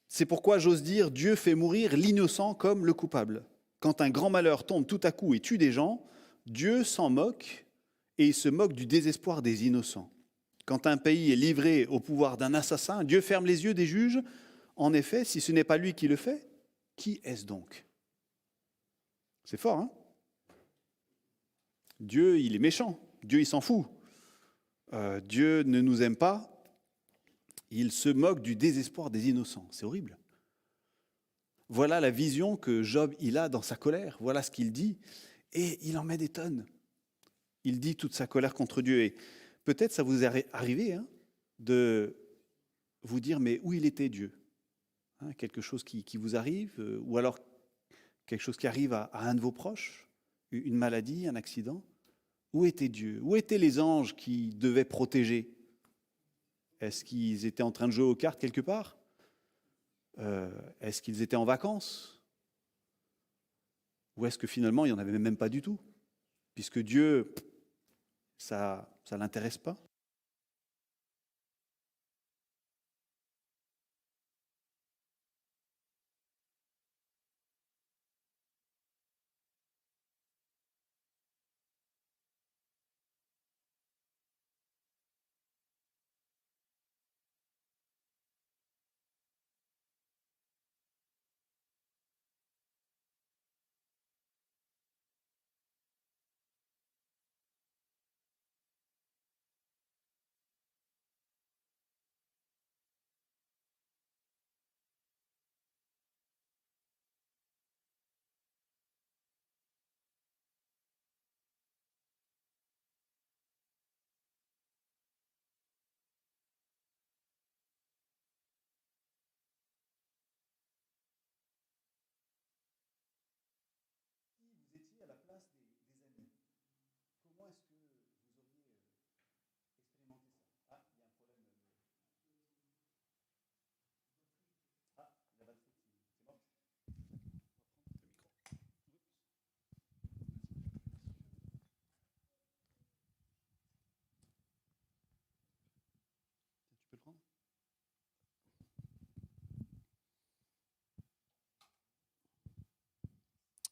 C'est pourquoi j'ose dire, Dieu fait mourir l'innocent comme le coupable. Quand un grand malheur tombe tout à coup et tue des gens, Dieu s'en moque et il se moque du désespoir des innocents. Quand un pays est livré au pouvoir d'un assassin, Dieu ferme les yeux des juges. En effet, si ce n'est pas lui qui le fait, qui est-ce donc? C'est fort, hein? Dieu, il est méchant. Dieu, il s'en fout. Dieu ne nous aime pas. Il se moque du désespoir des innocents. C'est horrible. Voilà la vision que Job il a dans sa colère. Voilà ce qu'il dit. Et il en met des tonnes. Il dit toute sa colère contre Dieu. Et peut-être ça vous est arrivé de vous dire, mais où il était Dieu? Quelque chose qui vous arrive, ou alors quelque chose qui arrive à un de vos proches, une maladie, un accident. Où était Dieu? Où étaient les anges qui devaient protéger? Est-ce qu'ils étaient en train de jouer aux cartes quelque part? Est-ce qu'ils étaient en vacances? Ou est-ce que finalement, il n'y en avait même pas du tout? Puisque Dieu, ça ne l'intéresse pas.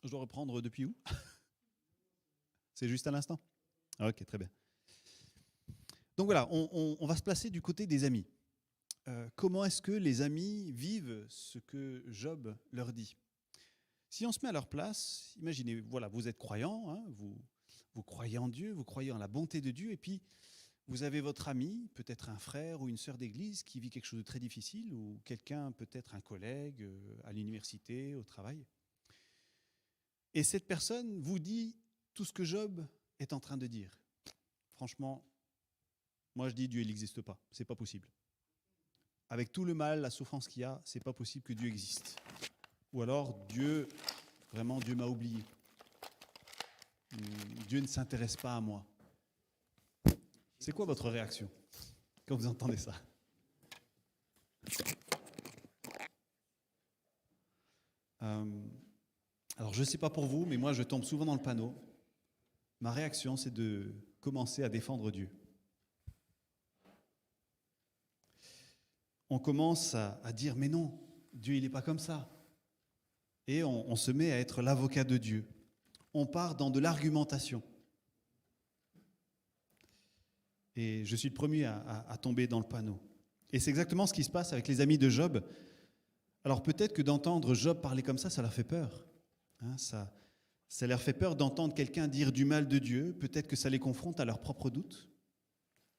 Je dois reprendre depuis où? C'est juste à l'instant? Ok, très bien. Donc voilà, on va se placer du côté des amis. Comment est-ce que les amis vivent ce que Job leur dit? Si on se met à leur place, imaginez, voilà, vous êtes croyant, hein, vous croyez en Dieu, vous croyez en la bonté de Dieu, et puis vous avez votre ami, peut-être un frère ou une sœur d'église qui vit quelque chose de très difficile, ou quelqu'un, peut-être un collègue à l'université, au travail. Et cette personne vous dit tout ce que Job est en train de dire. Franchement, moi je dis Dieu il n'existe pas, c'est pas possible. Avec tout le mal, la souffrance qu'il y a, c'est pas possible que Dieu existe. Ou alors Dieu, vraiment Dieu m'a oublié. Dieu ne s'intéresse pas à moi. C'est quoi votre réaction quand vous entendez ça? Alors je ne sais pas pour vous, mais moi je tombe souvent dans le panneau. Ma réaction, c'est de commencer à défendre Dieu. On commence à dire, mais non, Dieu il n'est pas comme ça. Et on se met à être l'avocat de Dieu. On part dans de l'argumentation. Et je suis le premier à tomber dans le panneau. Et c'est exactement ce qui se passe avec les amis de Job. Alors peut-être que d'entendre Job parler comme ça leur fait peur. Hein, ça leur fait peur d'entendre quelqu'un dire du mal de Dieu. Peut-être que ça les confronte à leurs propres doutes,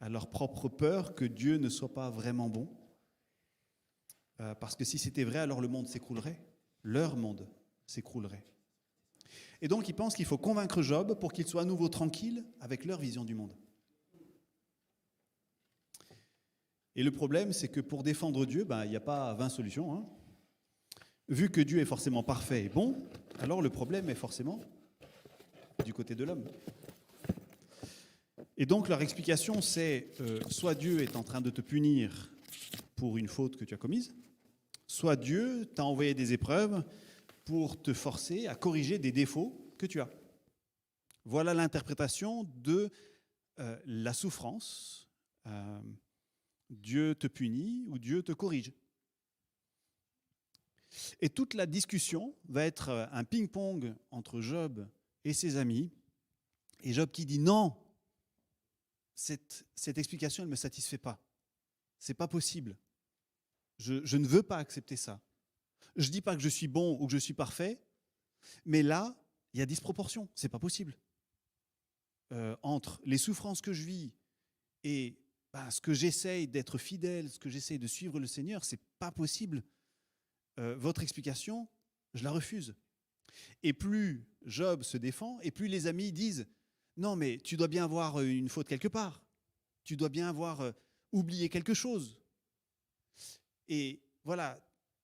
à leur propre peur que Dieu ne soit pas vraiment bon. Parce que si c'était vrai, alors le monde s'écroulerait. Leur monde s'écroulerait. Et donc ils pensent qu'il faut convaincre Job pour qu'il soit à nouveau tranquille avec leur vision du monde. Et le problème, c'est que pour défendre Dieu, il n'y a pas 20 solutions. Hein. Vu que Dieu est forcément parfait et bon, alors le problème est forcément du côté de l'homme. Et donc leur explication, c'est soit Dieu est en train de te punir pour une faute que tu as commise, soit Dieu t'a envoyé des épreuves pour te forcer à corriger des défauts que tu as. Voilà l'interprétation de la souffrance. Dieu te punit ou Dieu te corrige. Et toute la discussion va être un ping-pong entre Job et ses amis. Et Job qui dit non, cette explication, elle ne me satisfait pas. Ce n'est pas possible. Je ne veux pas accepter ça. Je ne dis pas que je suis bon ou que je suis parfait, mais là, il y a disproportion. Ce n'est pas possible. Entre les souffrances que je vis et ce que j'essaye d'être fidèle, ce que j'essaye de suivre le Seigneur, ce n'est pas possible. Votre explication, je la refuse. Et plus Job se défend, et plus les amis disent « Non, mais tu dois bien avoir une faute quelque part. Tu dois bien avoir oublié quelque chose. » Et voilà,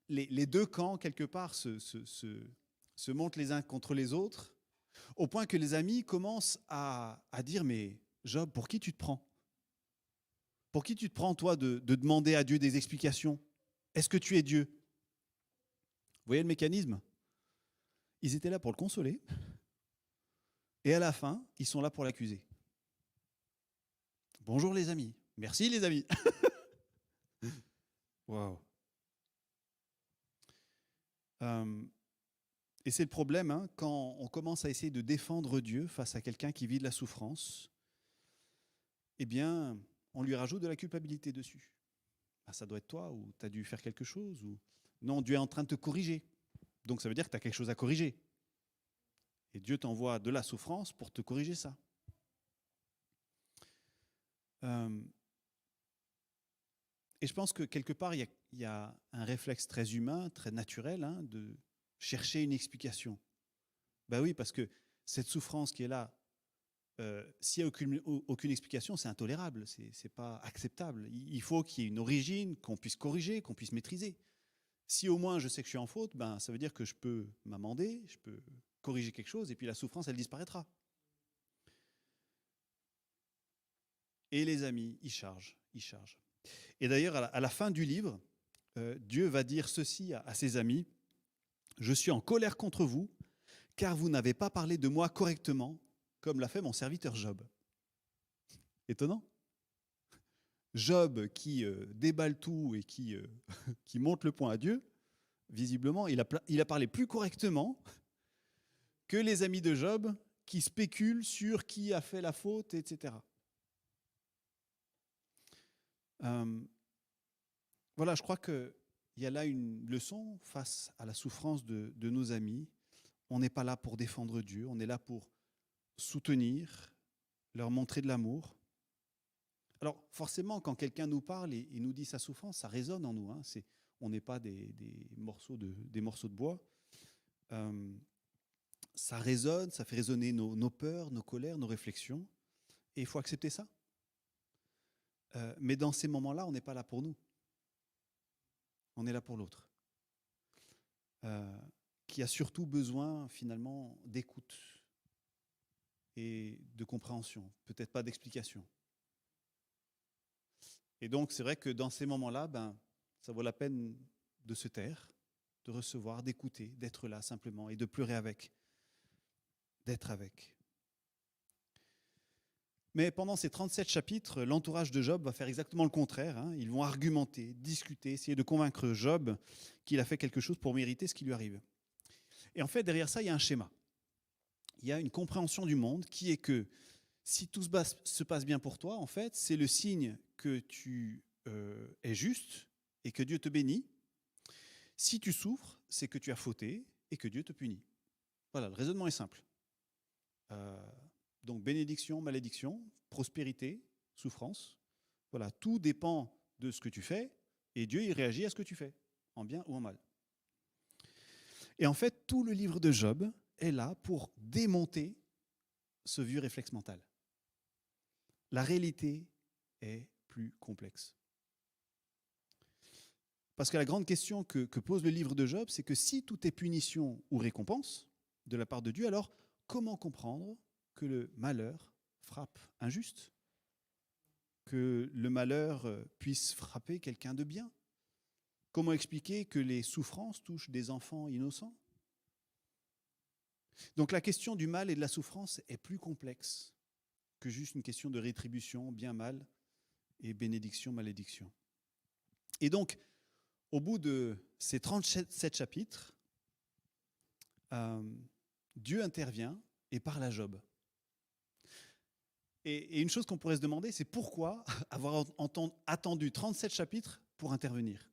les deux camps, quelque part, se montent les uns contre les autres, au point que les amis commencent à dire « Mais Job, pour qui tu te prends ? Pour qui tu te prends, toi, de demander à Dieu des explications ? Est-ce que tu es Dieu ? » Vous voyez le mécanisme ? Ils étaient là pour le consoler, et à la fin, ils sont là pour l'accuser. Bonjour les amis. Merci les amis. Waouh. Et c'est le problème, hein, quand on commence à essayer de défendre Dieu face à quelqu'un qui vit de la souffrance, eh bien, on lui rajoute de la culpabilité dessus. Ça doit être toi, ou tu as dû faire quelque chose, ou non, Dieu est en train de te corriger. Donc ça veut dire que tu as quelque chose à corriger. Et Dieu t'envoie de la souffrance pour te corriger ça. Et je pense que quelque part, il y a un réflexe très humain, très naturel, hein, de chercher une explication. Ben oui, parce que cette souffrance qui est là, s'il n'y a aucune explication, c'est intolérable, c'est pas acceptable. Il faut qu'il y ait une origine, qu'on puisse corriger, qu'on puisse maîtriser. Si au moins je sais que je suis en faute, ça veut dire que je peux m'amender, je peux corriger quelque chose, et puis la souffrance, elle disparaîtra. Et les amis, ils chargent. Et d'ailleurs, à la fin du livre, Dieu va dire ceci à ses amis, « Je suis en colère contre vous, car vous n'avez pas parlé de moi correctement, comme l'a fait mon serviteur Job. » Étonnant. Job qui déballe tout et qui monte le poing à Dieu, visiblement, il a parlé plus correctement que les amis de Job qui spéculent sur qui a fait la faute, etc. Voilà, je crois qu'il y a là une leçon face à la souffrance de nos amis. On n'est pas là pour défendre Dieu, on est là pour soutenir, leur montrer de l'amour. Alors forcément, quand quelqu'un nous parle et nous dit sa souffrance, ça résonne en nous. Hein. On n'est pas des morceaux de bois. Ça résonne, ça fait résonner nos peurs, nos colères, nos réflexions. Et il faut accepter ça. Mais dans ces moments-là, on n'est pas là pour nous. On est là pour l'autre. Qui a surtout besoin, finalement, d'écoute et de compréhension. Peut-être pas d'explication. Et donc, c'est vrai que dans ces moments-là, ça vaut la peine de se taire, de recevoir, d'écouter, d'être là simplement et de pleurer avec, d'être avec. Mais pendant ces 37 chapitres, l'entourage de Job va faire exactement le contraire. Hein. Ils vont argumenter, discuter, essayer de convaincre Job qu'il a fait quelque chose pour mériter ce qui lui arrive. Et en fait, derrière ça, il y a un schéma. Il y a une compréhension du monde qui est que si tout se passe bien pour toi, en fait, c'est le signe que tu es juste et que Dieu te bénit. Si tu souffres, c'est que tu as fauté et que Dieu te punit. Voilà, le raisonnement est simple. Donc bénédiction, malédiction, prospérité, souffrance. Voilà, tout dépend de ce que tu fais et Dieu il réagit à ce que tu fais, en bien ou en mal. Et en fait, tout le livre de Job est là pour démonter ce vieux réflexe mental. La réalité est plus complexe. Parce que la grande question que pose le livre de Job, c'est que si tout est punition ou récompense de la part de Dieu, alors comment comprendre que le malheur frappe un juste, que le malheur puisse frapper quelqu'un de bien? Comment expliquer que les souffrances touchent des enfants innocents? Donc la question du mal et de la souffrance est plus complexe que juste une question de rétribution, bien-mal et bénédiction-malédiction. Et donc, au bout de ces 37 chapitres, Dieu intervient et parle à Job. Et une chose qu'on pourrait se demander, c'est pourquoi avoir attendu 37 chapitres pour intervenir?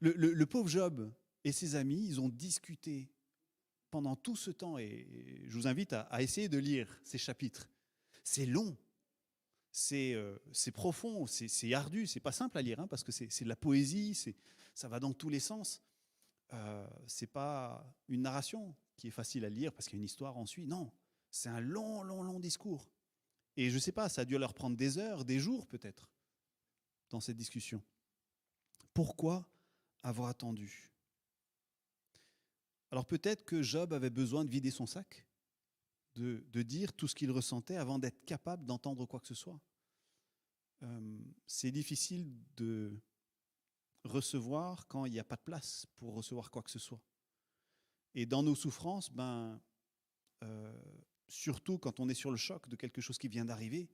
Le pauvre Job et ses amis, ils ont discuté pendant tout ce temps, et je vous invite à essayer de lire ces chapitres. C'est long, c'est profond, c'est ardu, c'est pas simple à lire, hein, parce que c'est de la poésie, ça va dans tous les sens. C'est pas une narration qui est facile à lire parce qu'il y a une histoire en suit. Non, c'est un long discours. Et je sais pas, ça a dû leur prendre des heures, des jours peut-être, dans cette discussion. Pourquoi avoir attendu? Alors peut-être que Job avait besoin de vider son sac, de dire tout ce qu'il ressentait avant d'être capable d'entendre quoi que ce soit. C'est difficile de recevoir quand il n'y a pas de place pour recevoir quoi que ce soit. Et dans nos souffrances, surtout quand on est sur le choc de quelque chose qui vient d'arriver,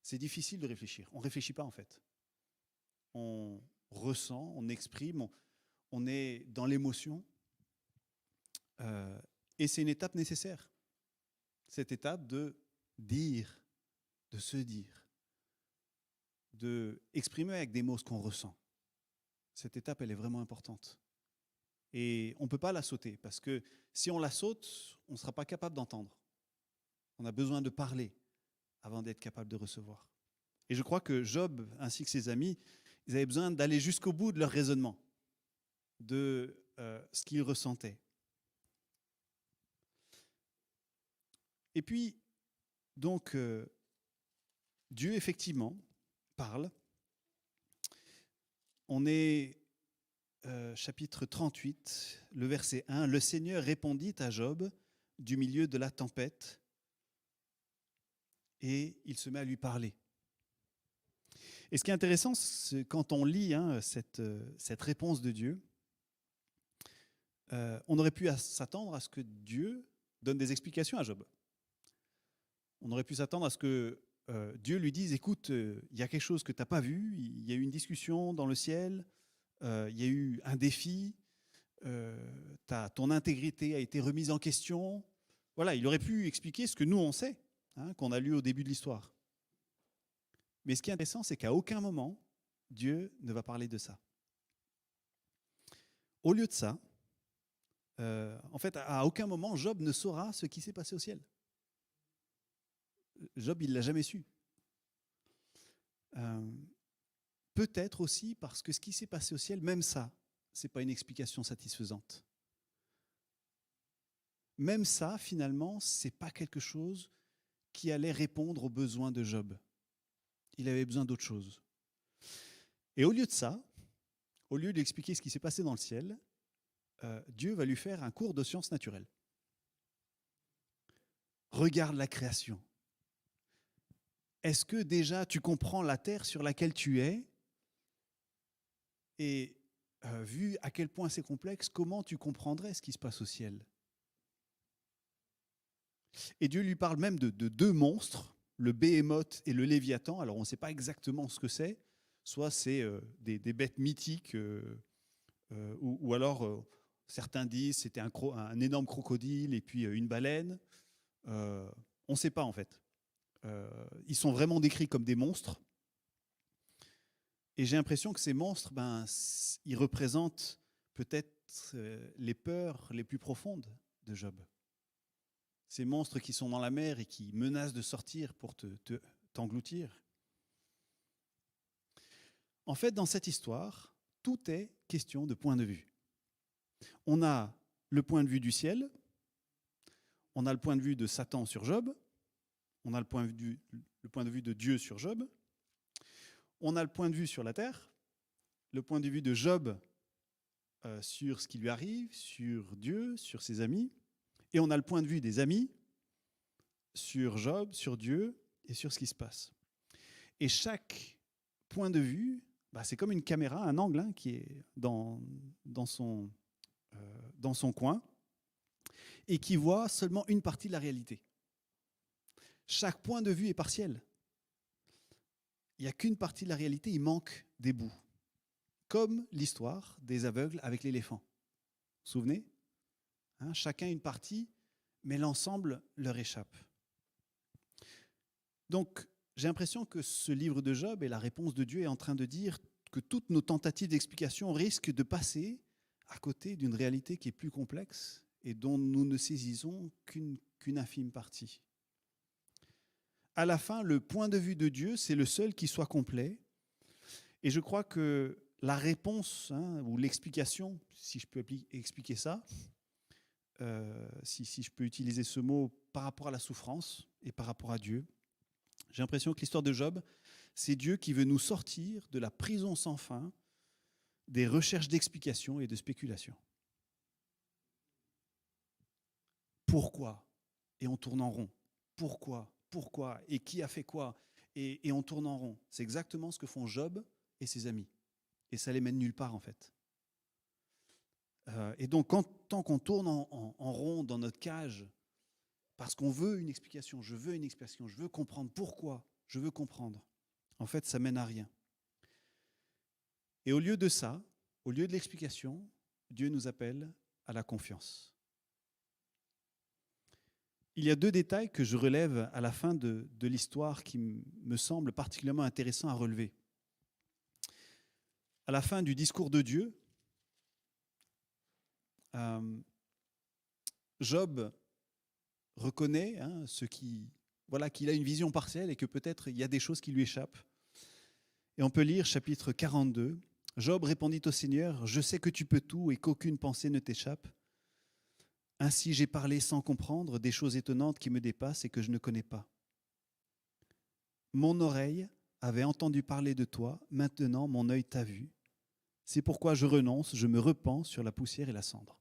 c'est difficile de réfléchir. On ne réfléchit pas en fait. On ressent, on exprime, on est dans l'émotion. Et c'est une étape nécessaire. Cette étape de dire, de se dire, de exprimer avec des mots ce qu'on ressent. Cette étape, elle est vraiment importante. Et on ne peut pas la sauter, parce que si on la saute, on ne sera pas capable d'entendre. On a besoin de parler avant d'être capable de recevoir. Et je crois que Job, ainsi que ses amis, ils avaient besoin d'aller jusqu'au bout de leur raisonnement, de ce qu'ils ressentaient. Et puis, donc, Dieu, effectivement, parle. On est chapitre 38, le verset 1. « Le Seigneur répondit à Job du milieu de la tempête, et il se met à lui parler. » Et ce qui est intéressant, c'est quand on lit cette réponse de Dieu, on aurait pu s'attendre à ce que Dieu donne des explications à Job. On aurait pu s'attendre à ce que Dieu lui dise, écoute, il y a quelque chose que tu n'as pas vu, il y a eu une discussion dans le ciel, il y a eu un défi, ton intégrité a été remise en question. Voilà, il aurait pu expliquer ce que nous, on sait, qu'on a lu au début de l'histoire. Mais ce qui est intéressant, c'est qu'à aucun moment, Dieu ne va parler de ça. Au lieu de ça, en fait, à aucun moment, Job ne saura ce qui s'est passé au ciel. Job, il ne l'a jamais su. Peut-être aussi parce que ce qui s'est passé au ciel, même ça, ce n'est pas une explication satisfaisante. Même ça, finalement, ce n'est pas quelque chose qui allait répondre aux besoins de Job. Il avait besoin d'autre chose. Et au lieu de ça, au lieu d'expliquer ce qui s'est passé dans le ciel, Dieu va lui faire un cours de sciences naturelles. Regarde la création. Est-ce que déjà tu comprends la terre sur laquelle tu es? Et vu à quel point c'est complexe, comment tu comprendrais ce qui se passe au ciel? Et Dieu lui parle même de deux monstres, le Béhémoth et le Léviathan. Alors on ne sait pas exactement ce que c'est. Soit c'est des bêtes mythiques, ou alors certains disent c'était un énorme crocodile et puis une baleine. On ne sait pas en fait. Ils sont vraiment décrits comme des monstres. Et j'ai l'impression que ces monstres, ils représentent peut-être les peurs les plus profondes de Job. Ces monstres qui sont dans la mer et qui menacent de sortir pour t'engloutir. En fait, dans cette histoire, tout est question de point de vue. On a le point de vue du ciel, on a le point de vue de Satan sur Job, on a le point de vue de Dieu sur Job, on a le point de vue sur la terre, le point de vue de Job sur ce qui lui arrive, sur Dieu, sur ses amis, et on a le point de vue des amis sur Job, sur Dieu et sur ce qui se passe. Et chaque point de vue, c'est comme une caméra, un angle qui est dans son coin et qui voit seulement une partie de la réalité. Chaque point de vue est partiel. Il n'y a qu'une partie de la réalité, il manque des bouts. Comme l'histoire des aveugles avec l'éléphant. Vous vous souvenez ? Chacun une partie, mais l'ensemble leur échappe. Donc, j'ai l'impression que ce livre de Job et la réponse de Dieu est en train de dire que toutes nos tentatives d'explication risquent de passer à côté d'une réalité qui est plus complexe et dont nous ne saisissons qu'une infime partie. À la fin, le point de vue de Dieu, c'est le seul qui soit complet. Et je crois que la réponse, ou l'explication, si je peux expliquer ça, si je peux utiliser ce mot par rapport à la souffrance et par rapport à Dieu, j'ai l'impression que l'histoire de Job, c'est Dieu qui veut nous sortir de la prison sans fin, des recherches d'explications et de spéculations. Pourquoi ? Et on tourne en rond. Pourquoi ? Et qui a fait quoi ? Et on tourne en rond. C'est exactement ce que font Job et ses amis. Et ça les mène nulle part en fait. Et donc tant qu'on tourne en rond dans notre cage, parce qu'on veut une explication, je veux comprendre pourquoi, je veux comprendre, en fait ça mène à rien. Et au lieu de ça, au lieu de l'explication, Dieu nous appelle à la confiance. Il y a deux détails que je relève à la fin de l'histoire qui me semblent particulièrement intéressants à relever. À la fin du discours de Dieu, Job reconnaît qu'il a une vision partielle et que peut-être il y a des choses qui lui échappent. Et on peut lire chapitre 42. Job répondit au Seigneur, « Je sais que tu peux tout et qu'aucune pensée ne t'échappe. Ainsi j'ai parlé sans comprendre des choses étonnantes qui me dépassent et que je ne connais pas. Mon oreille avait entendu parler de toi, maintenant mon œil t'a vu. C'est pourquoi je renonce, je me repens sur la poussière et la cendre. »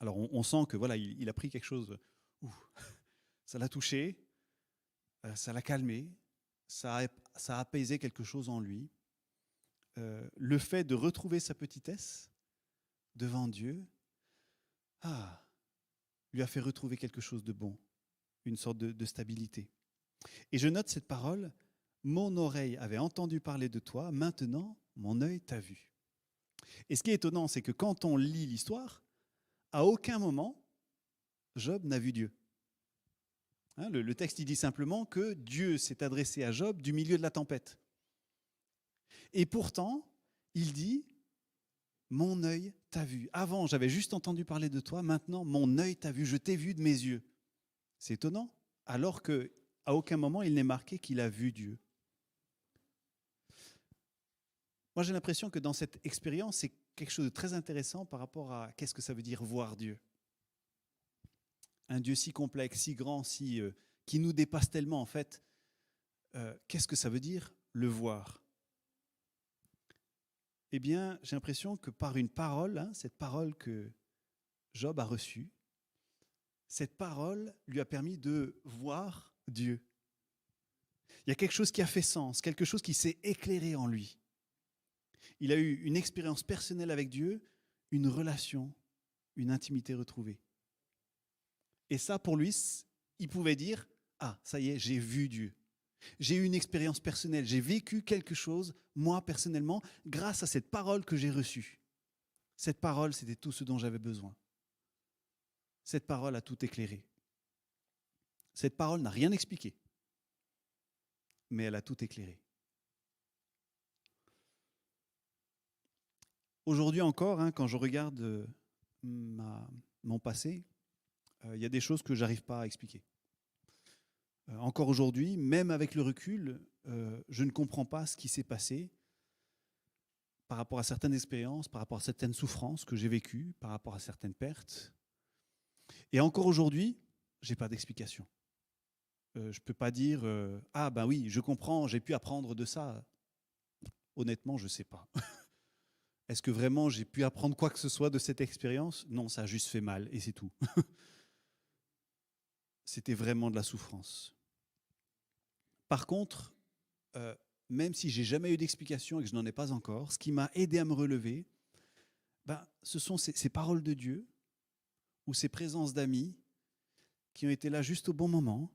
Alors on sent que il a pris quelque chose, ça l'a touché, ça l'a calmé, ça a apaisé quelque chose en lui. Le fait de retrouver sa petitesse devant Dieu, lui a fait retrouver quelque chose de bon, une sorte de stabilité. Et je note cette parole, « Mon oreille avait entendu parler de toi, maintenant mon œil t'a vu. » Et ce qui est étonnant, c'est que quand on lit l'histoire, à aucun moment, Job n'a vu Dieu. Hein, le texte il dit simplement que Dieu s'est adressé à Job du milieu de la tempête. Et pourtant, il dit « Mon œil t'a vu ». Avant, j'avais juste entendu parler de toi, maintenant, mon œil t'a vu, je t'ai vu de mes yeux. C'est étonnant, alors qu'à aucun moment, il n'est marqué qu'il a vu Dieu. Moi, j'ai l'impression que dans cette expérience, c'est quelque chose de très intéressant par rapport à qu'est-ce que ça veut dire voir Dieu. Un Dieu si complexe, si grand, qui nous dépasse tellement, en fait. Qu'est-ce que ça veut dire le voir ? Eh bien, j'ai l'impression que par une parole, cette parole que Job a reçue, cette parole lui a permis de voir Dieu. Il y a quelque chose qui a fait sens, quelque chose qui s'est éclairé en lui. Il a eu une expérience personnelle avec Dieu, une relation, une intimité retrouvée. Et ça, pour lui, il pouvait dire « Ah, ça y est, j'ai vu Dieu. J'ai eu une expérience personnelle, j'ai vécu quelque chose, moi, personnellement, grâce à cette parole que j'ai reçue. Cette parole, c'était tout ce dont j'avais besoin. Cette parole a tout éclairé. Cette parole n'a rien expliqué, mais elle a tout éclairé. » Aujourd'hui encore, quand je regarde mon passé, il y a des choses que je n'arrive pas à expliquer. Encore aujourd'hui, même avec le recul, je ne comprends pas ce qui s'est passé par rapport à certaines expériences, par rapport à certaines souffrances que j'ai vécues, par rapport à certaines pertes. Et encore aujourd'hui, je n'ai pas d'explication. Je ne peux pas dire « Ah ben oui, je comprends, j'ai pu apprendre de ça ». Honnêtement, je ne sais pas. Est-ce que vraiment j'ai pu apprendre quoi que ce soit de cette expérience ? Non, ça a juste fait mal et c'est tout. C'était vraiment de la souffrance. Par contre, même si j'ai jamais eu d'explication et que je n'en ai pas encore, ce qui m'a aidé à me relever, ce sont ces paroles de Dieu ou ces présences d'amis qui ont été là juste au bon moment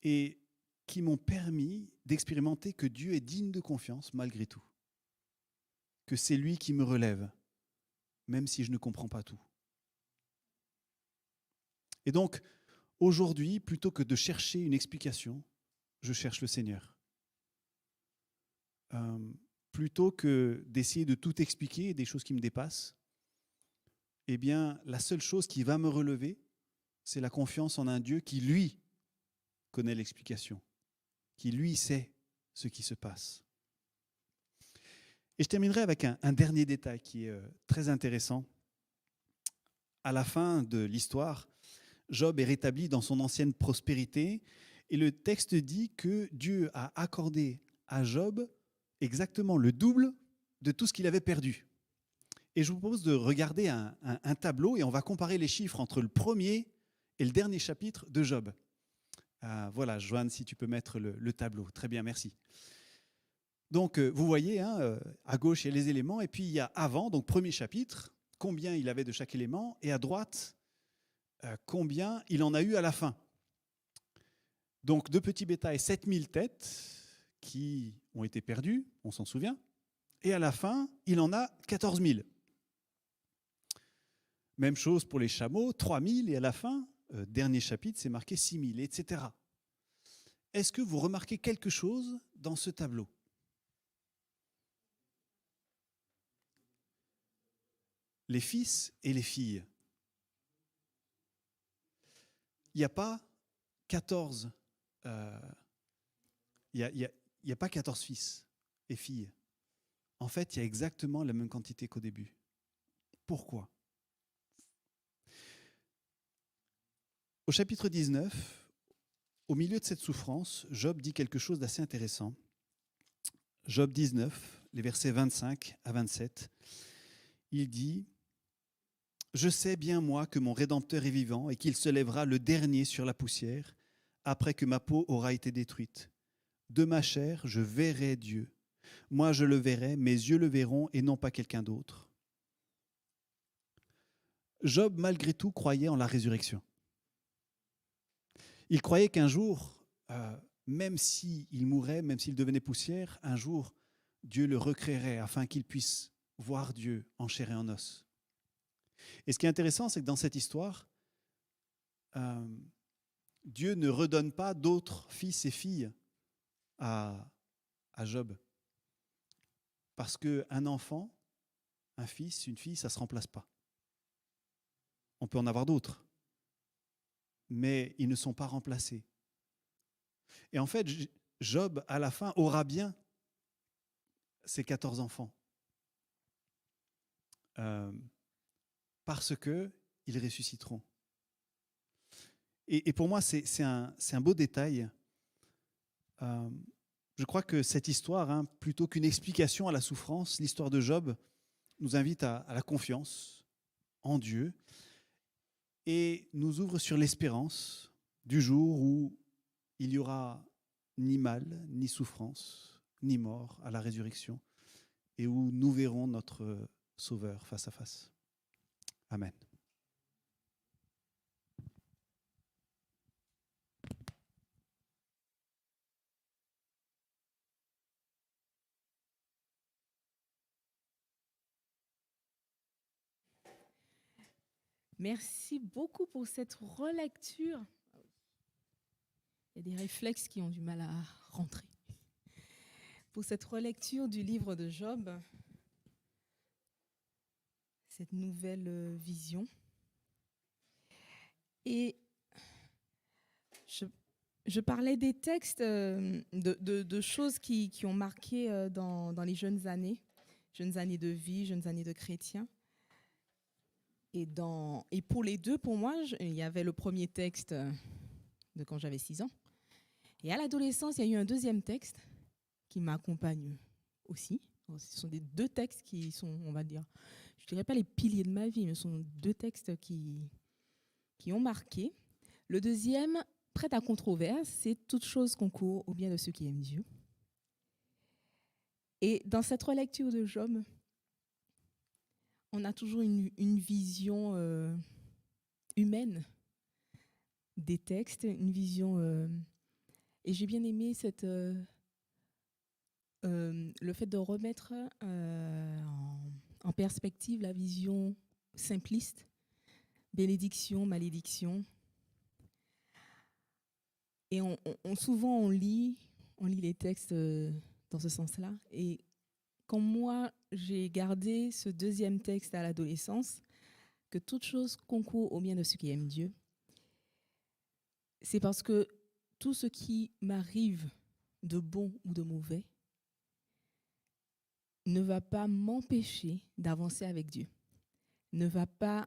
et qui m'ont permis d'expérimenter que Dieu est digne de confiance malgré tout. Que c'est lui qui me relève, même si je ne comprends pas tout. Et donc, aujourd'hui, plutôt que de chercher une explication, je cherche le Seigneur. Plutôt que d'essayer de tout expliquer, des choses qui me dépassent, eh bien, la seule chose qui va me relever, c'est la confiance en un Dieu qui, lui, connaît l'explication, qui, lui, sait ce qui se passe. Et je terminerai avec un dernier détail qui est très intéressant. À la fin de l'histoire, Job est rétabli dans son ancienne prospérité et le texte dit que Dieu a accordé à Job exactement le double de tout ce qu'il avait perdu. Et je vous propose de regarder un tableau et on va comparer les chiffres entre le premier et le dernier chapitre de Job. Voilà, Joanne, si tu peux mettre le tableau. Très bien, merci. Donc, vous voyez, à gauche, il y a les éléments, et puis il y a avant, donc premier chapitre, combien il avait de chaque élément, et à droite, combien il en a eu à la fin. Donc, de petit bétail, 7000 têtes qui ont été perdues, on s'en souvient, et à la fin, il en a 14 000. Même chose pour les chameaux, 3000, et à la fin, dernier chapitre, c'est marqué 6000, etc. Est-ce que vous remarquez quelque chose dans ce tableau ? Les fils et les filles. Il n'y a pas 14, il y a pas 14 fils et filles. En fait, il y a exactement la même quantité qu'au début. Pourquoi ? Au chapitre 19, au milieu de cette souffrance, Job dit quelque chose d'assez intéressant. Job 19, les versets 25 à 27, il dit « Je sais bien, moi, que mon Rédempteur est vivant et qu'il se lèvera le dernier sur la poussière, après que ma peau aura été détruite. De ma chair, je verrai Dieu. Moi, je le verrai, mes yeux le verront et non pas quelqu'un d'autre. » Job, malgré tout, croyait en la résurrection. Il croyait qu'un jour, même s'il mourrait, même s'il devenait poussière, un jour, Dieu le recréerait afin qu'il puisse voir Dieu en chair et en os. Et ce qui est intéressant, c'est que dans cette histoire, Dieu ne redonne pas d'autres fils et filles à Job. Parce qu'un enfant, un fils, une fille, ça ne se remplace pas. On peut en avoir d'autres, mais ils ne sont pas remplacés. Et en fait, Job, à la fin, aura bien ses 14 enfants. Parce qu'ils ressusciteront. Et pour moi, c'est un beau détail. Je crois que cette histoire, plutôt qu'une explication à la souffrance, l'histoire de Job nous invite à la confiance en Dieu et nous ouvre sur l'espérance du jour où il n'y aura ni mal, ni souffrance, ni mort à la résurrection et où nous verrons notre Sauveur face à face. Amen. Merci beaucoup pour cette relecture. Il y a des réflexes qui ont du mal à rentrer. Pour cette relecture du livre de Job, cette nouvelle vision. Et je parlais des textes, de choses qui ont marqué dans les jeunes années de vie, jeunes années de chrétien. Et pour les deux, pour moi, il y avait le premier texte de quand j'avais 6 ans. Et à l'adolescence, il y a eu un deuxième texte qui m'accompagne aussi. Ce sont des 2 textes qui sont, on va dire, je ne dirais pas les piliers de ma vie, mais ce sont 2 textes qui ont marqué. Le deuxième, prêt à controverse, c'est « Toute chose concourt au bien de ceux qui aiment Dieu ». Et dans cette relecture de Job, on a toujours une vision humaine des textes, une vision... et j'ai bien aimé le fait de remettre en perspective la vision simpliste, bénédiction, malédiction. Et souvent, on lit les textes dans ce sens-là. Et quand moi, j'ai gardé ce deuxième texte à l'adolescence, que toute chose concourt au bien de ceux qui aiment Dieu, c'est parce que tout ce qui m'arrive de bon ou de mauvais ne va pas m'empêcher d'avancer avec Dieu, ne va pas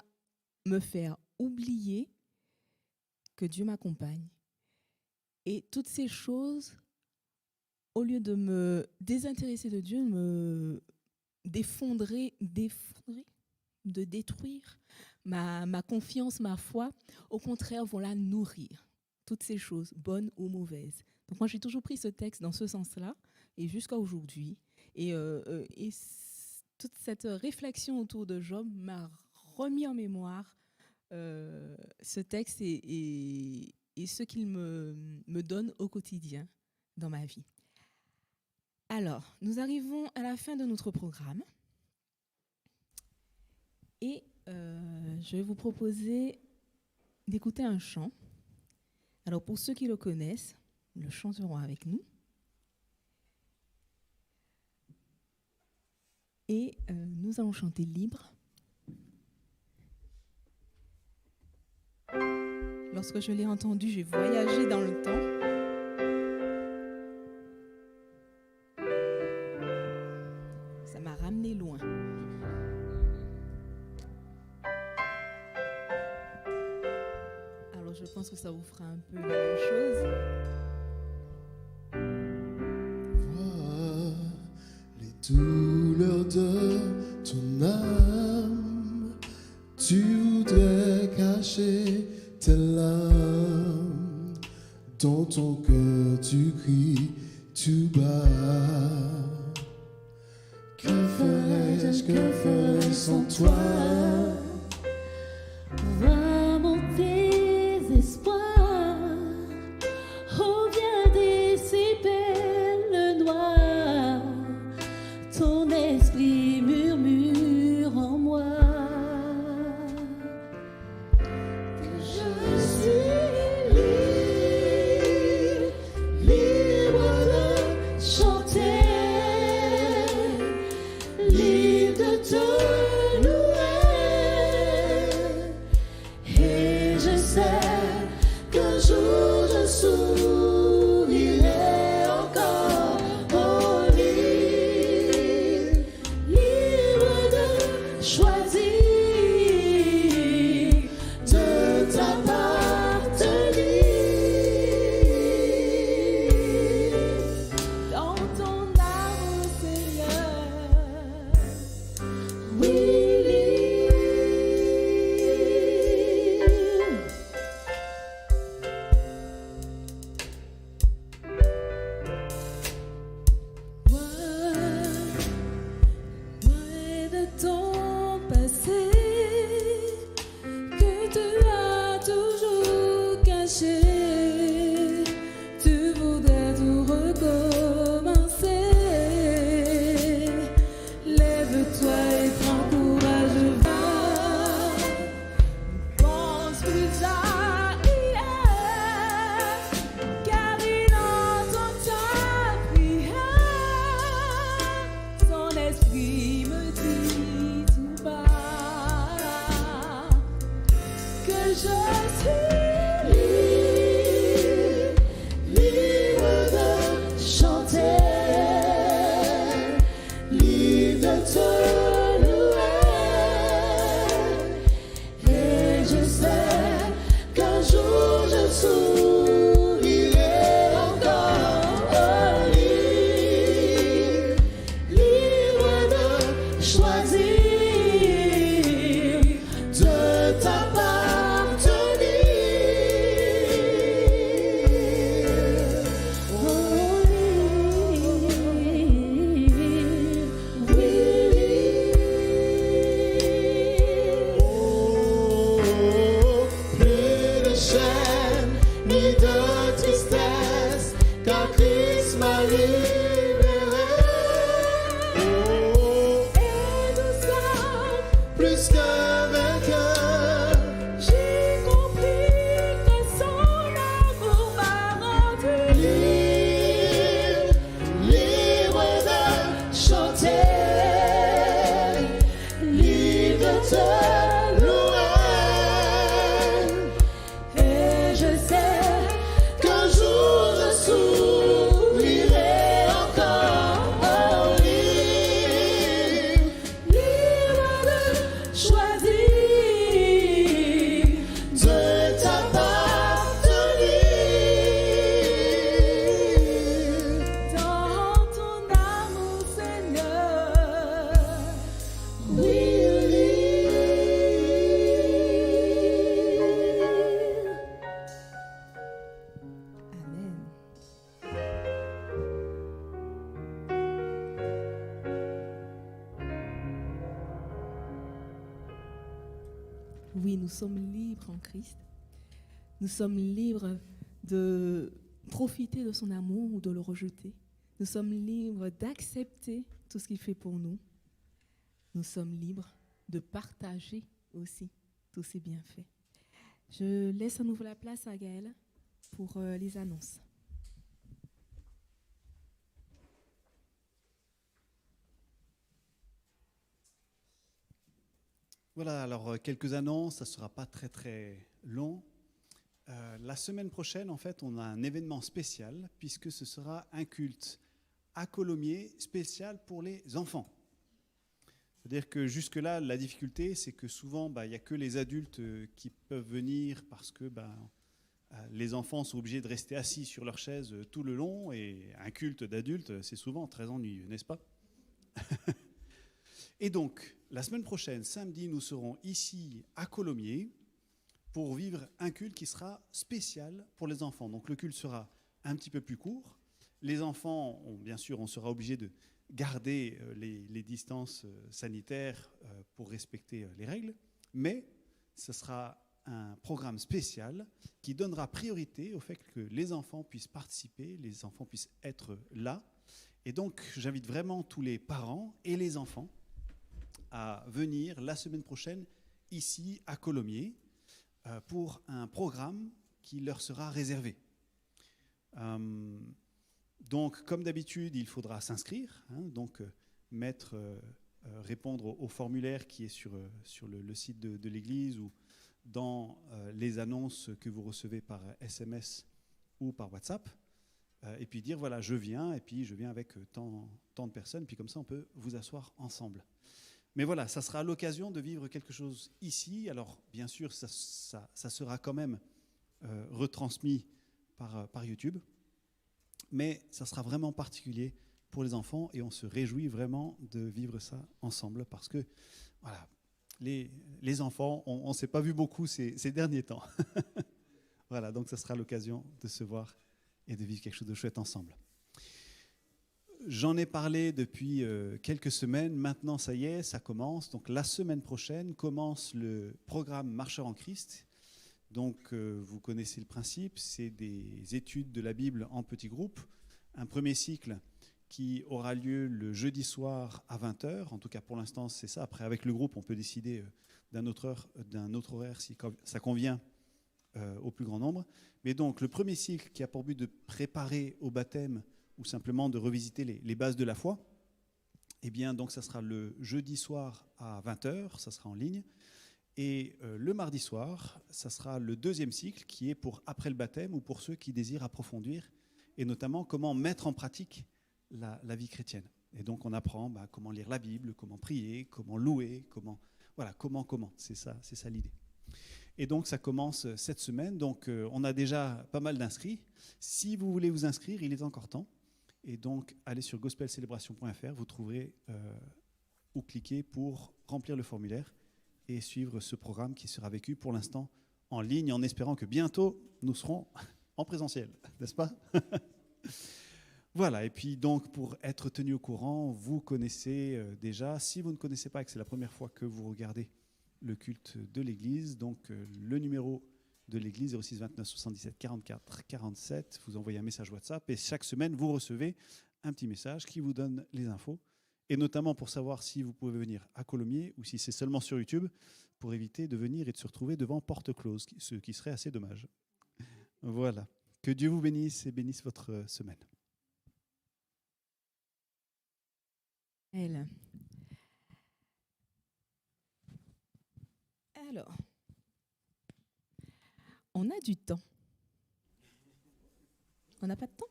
me faire oublier que Dieu m'accompagne. Et toutes ces choses, au lieu de me désintéresser de Dieu, me de détruire ma confiance, ma foi, au contraire, vont la nourrir. Toutes ces choses, bonnes ou mauvaises. Donc moi, j'ai toujours pris ce texte dans ce sens-là, et jusqu'à aujourd'hui. Et toute cette réflexion autour de Job m'a remis en mémoire ce texte et ce qu'il me donne au quotidien dans ma vie. Alors, nous arrivons à la fin de notre programme et je vais vous proposer d'écouter un chant. Alors, pour ceux qui le connaissent, le chanteront avec nous. Et nous allons chanter libre. Lorsque je l'ai entendu, j'ai voyagé dans le temps. Ça m'a ramené loin. Alors je pense que ça vous fera un peu la même chose. Vois les douleurs de ton âme, tu voudrais cacher tes larmes, dans ton cœur tu cries tout bas. Que ferais-je sans toi? Vois mon désespoir, oh viens dissiper le noir, ton esprit murmure. de t'appartenir. Dans ton amour, Seigneur, Oui, loin de ton passé que tu as toujours caché, tu voudrais tout recommencer. Lève-toi et prends courage, va. Pense plus à hier, car il entend ta prière. Son esprit me dit tout bas que je suis libre de chanter, libre de te louer. Et je sais qu'un jour je sourirai encore. Libre de choisir de t'appartenir. Plus de chaîne ni de tristesse, car Christ m'a libéré. et tout ça. Plus que vainqueur, J'ai compris que son amour m'a rendu libre de chanter, libre de te louer. et je sais Qu'un jour je sourirai encore. libre de choisir De t'appartenir. dans ton amour, Seigneur. Amen. Oui, nous sommes libres en Christ. Nous sommes libres de profiter de son amour ou de le rejeter. Nous sommes libres d'accepter tout ce qu'il fait pour nous. Nous sommes libres de partager aussi tous ses bienfaits. Je laisse à nouveau la place à Gaëlle pour les annonces. Voilà, alors quelques annonces, ça ne sera pas très très long. La semaine prochaine, en fait, on a un événement spécial puisque ce sera un culte à Colomiers spécial pour les enfants. C'est-à-dire que jusque-là, la difficulté, c'est que souvent, il n'y a que les adultes qui peuvent venir parce que les enfants sont obligés de rester assis sur leur chaise tout le long et un culte d'adultes, c'est souvent très ennuyeux, n'est-ce pas ? Et donc, la semaine prochaine, samedi, nous serons ici à Colomiers pour vivre un culte qui sera spécial pour les enfants. Donc le culte sera un petit peu plus court. Les enfants, bien sûr, on sera obligé de garder les distances sanitaires pour respecter les règles, mais ce sera un programme spécial qui donnera priorité au fait que les enfants puissent participer, les enfants puissent être là. Et donc, j'invite vraiment tous les parents et les enfants à venir la semaine prochaine ici à Colomiers pour un programme qui leur sera réservé. Donc, comme d'habitude, il faudra s'inscrire, donc répondre au formulaire qui est sur le site de l'Église ou dans les annonces que vous recevez par SMS ou par WhatsApp, et puis dire, voilà, je viens, et puis je viens avec tant de personnes, puis comme ça, on peut vous asseoir ensemble. Mais voilà, ça sera l'occasion de vivre quelque chose ici. Alors, bien sûr, ça sera quand même retransmis par YouTube, mais ça sera vraiment particulier pour les enfants et on se réjouit vraiment de vivre ça ensemble parce que, voilà, les enfants, on ne s'est pas vu beaucoup ces derniers temps. Voilà, donc ça sera l'occasion de se voir et de vivre quelque chose de chouette ensemble. J'en ai parlé depuis quelques semaines. Maintenant, ça y est, ça commence. Donc, la semaine prochaine commence le programme Marcheurs en Christ. Donc, vous connaissez le principe. C'est des études de la Bible en petits groupes. Un premier cycle qui aura lieu le jeudi soir à 20h. En tout cas, pour l'instant, c'est ça. Après, avec le groupe, on peut décider d'un autre horaire si ça convient au plus grand nombre. Mais donc, le premier cycle qui a pour but de préparer au baptême ou simplement de revisiter les bases de la foi, eh bien, donc, ça sera le jeudi soir à 20h, ça sera en ligne. Et le mardi soir, ça sera le deuxième cycle qui est pour après le baptême ou pour ceux qui désirent approfondir, et notamment comment mettre en pratique la vie chrétienne. Et donc, on apprend comment lire la Bible, comment prier, comment louer, comment. C'est ça l'idée. Et donc, ça commence cette semaine. Donc, on a déjà pas mal d'inscrits. Si vous voulez vous inscrire, il est encore temps. Et donc, allez sur gospelcelebration.fr, vous trouverez où cliquer pour remplir le formulaire et suivre ce programme qui sera vécu pour l'instant en ligne, en espérant que bientôt, nous serons en présentiel, n'est-ce pas? Voilà, et puis donc, pour être tenu au courant, vous connaissez déjà. Si vous ne connaissez pas et que c'est la première fois que vous regardez le culte de l'Église, donc le numéro de l'Église 06 29 77 44 47, vous envoyez un message WhatsApp et chaque semaine vous recevez un petit message qui vous donne les infos et notamment pour savoir si vous pouvez venir à Colomiers ou si c'est seulement sur YouTube pour éviter de venir et de se retrouver devant porte close, ce qui serait assez dommage. Voilà, que Dieu vous bénisse et bénisse votre semaine. Alors, on a du temps. On n'a pas de temps?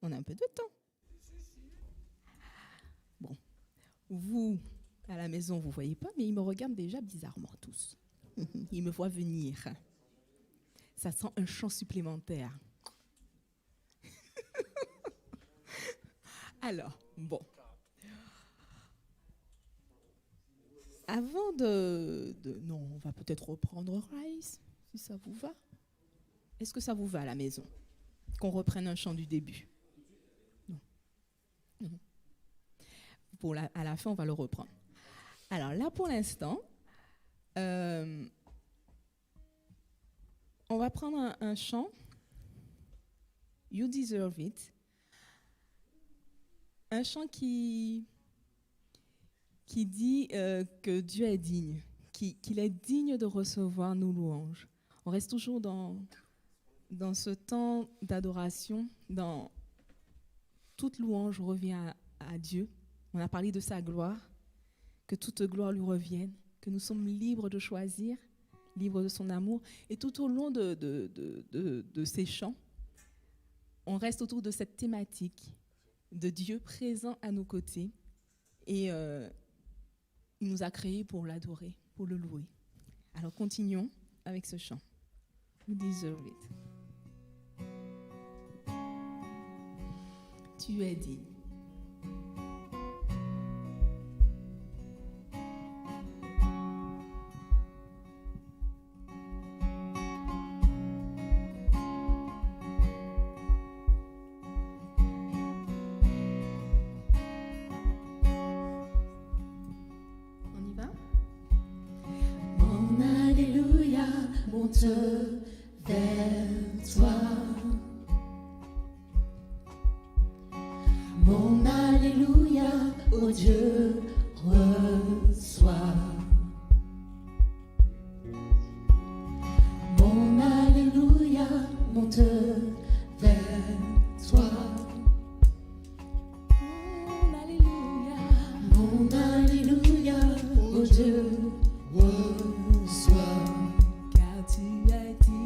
On a un peu de temps. Bon, vous, à la maison, vous ne voyez pas, mais ils me regardent déjà bizarrement tous. Ils me voient venir. Ça sent un chant supplémentaire. Alors, bon. Avant non, on va peut-être reprendre Rise, si ça vous va. Est-ce que ça vous va à la maison? Qu'on reprenne un chant du début? Non. À la fin, on va le reprendre. Alors là, pour l'instant, on va prendre un chant, You Deserve It, un chant qui dit que Dieu est digne, qu'il est digne de recevoir nos louanges. On reste toujours dans ce temps d'adoration, dans toute louange revient à Dieu. On a parlé de sa gloire, que toute gloire lui revienne, que nous sommes libres de choisir, libres de son amour. Et tout au long de ces chants, on reste autour de cette thématique de Dieu présent à nos côtés. Et il nous a créés pour l'adorer, pour le louer. Alors continuons avec ce chant. You deserve it. Tu es digne. Monte vers toi. Mon Alléluia, ô Dieu, reçois. Mon Alléluia, monte vers toi. Mon Alléluia, ô Dieu, reçois. Car tu es digne.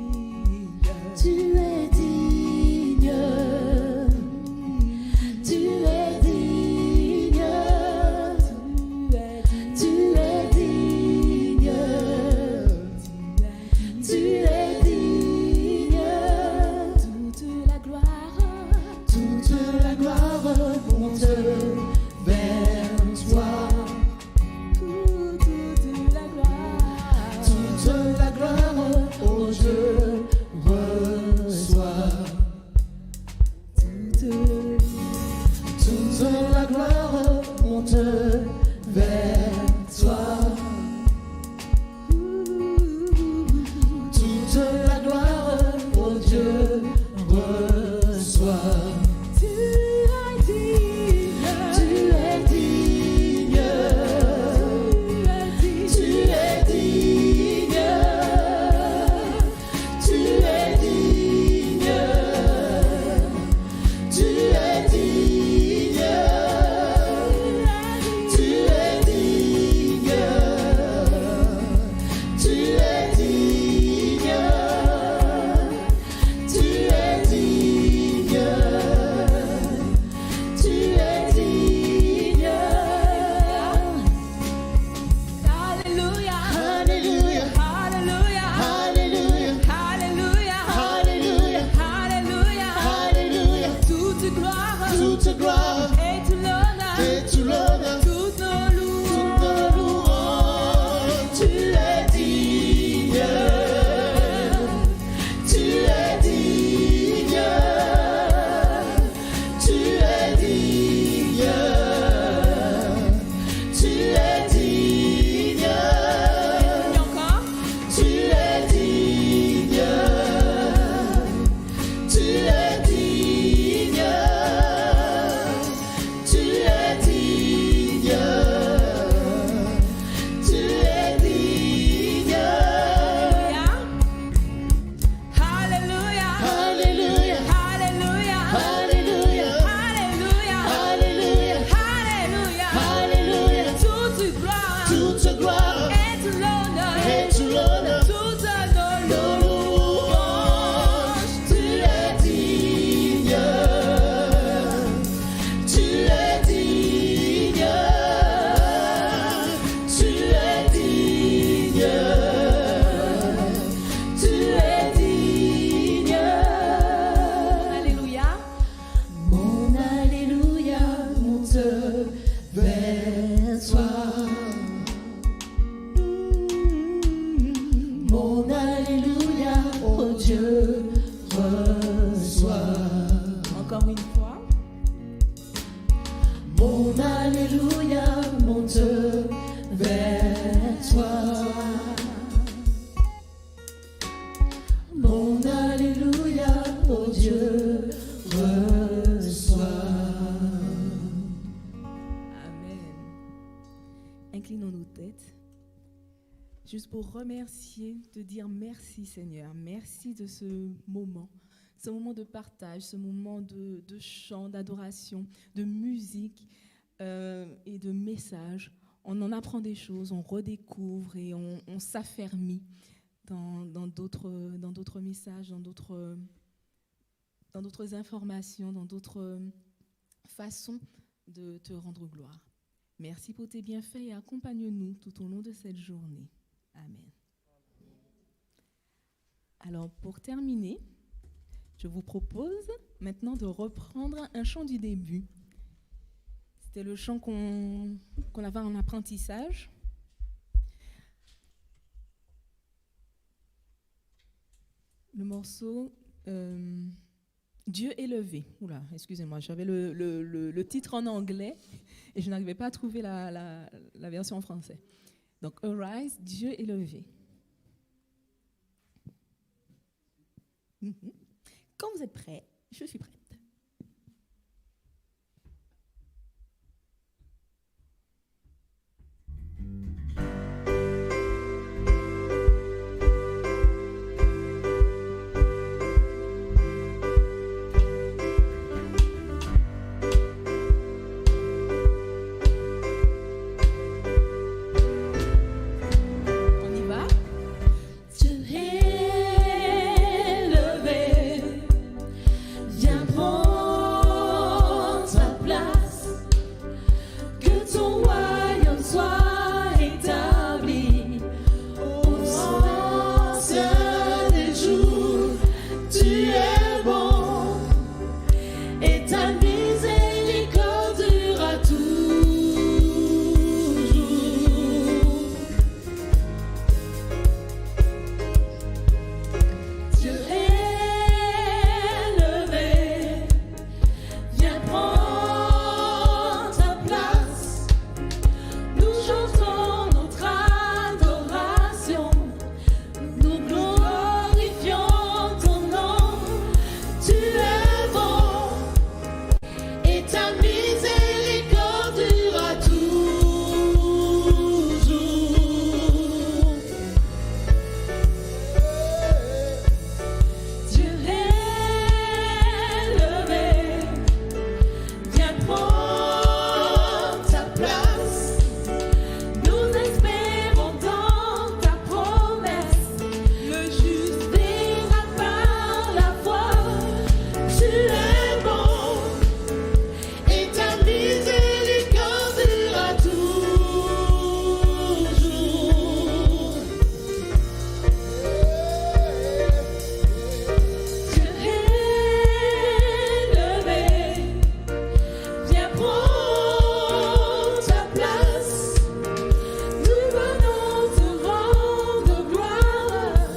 Dieu, reçois Encore une fois. mon alléluia, mon Dieu, vers toi. Mon alléluia, oh Dieu, reçois. Amen. Inclinons nos têtes. Juste pour remercier, te dire merci Seigneur. Merci de ce moment de partage, ce moment de chant, d'adoration, de musique et de message. On en apprend des choses, on redécouvre et on s'affermit dans d'autres messages, dans d'autres informations, dans d'autres façons de te rendre gloire. Merci pour tes bienfaits et accompagne-nous tout au long de cette journée. Amen. Alors, pour terminer, je vous propose maintenant de reprendre un chant du début. C'était le chant qu'on avait en apprentissage. Le morceau Dieu élevé. Oula, excusez-moi, j'avais le titre en anglais et je n'arrivais pas à trouver la version en français. Donc, Arise, Dieu élevé. Quand vous êtes prêts, je suis prête. On y va? Dieu élevé, viens prendre ta place, que ton royaume soit établi aux anciens des jours. Tu es bon et ta miséricorde durera toujours. Dieu élevé, viens prendre ta place. Nous chantons notre adoration, nous glorifions ton nom. Tu es bon et ta miséricorde durera toujours. Dieu élevé, viens prendre ta place. Nous espérons dans ta promesse. Le juste vivra par la foi. Tu es bon et ta miséricorde durera toujours. Dieu élevé, viens prendre ta place. Nous venons te rendre gloire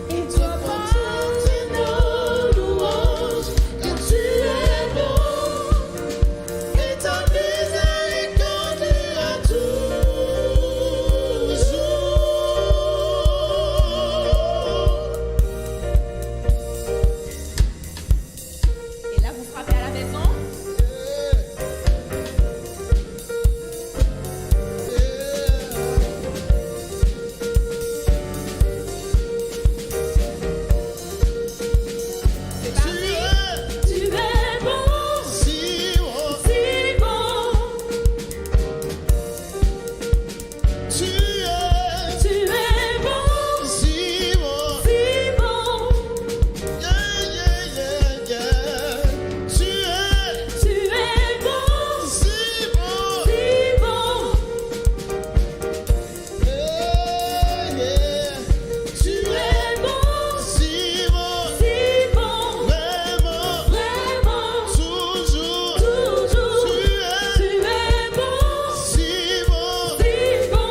et toi porter nos louanges, car tu es bon et ta miséricorde durera toujours. Et là, vous frappez à la maison. C'est parti. Tu es bon, si bon. Tu es bon, si bon. Tu es bon, si bon. Tu es bon, si bon. Vraiment, toujours. Tu es bon, si bon.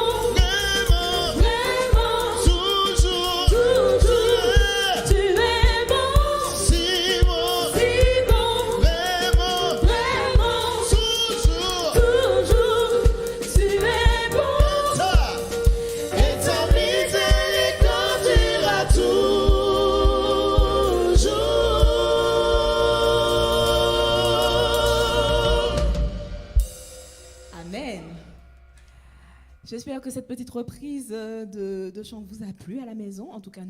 J'espère que cette petite reprise de chant vous a plu à la maison. En tout cas,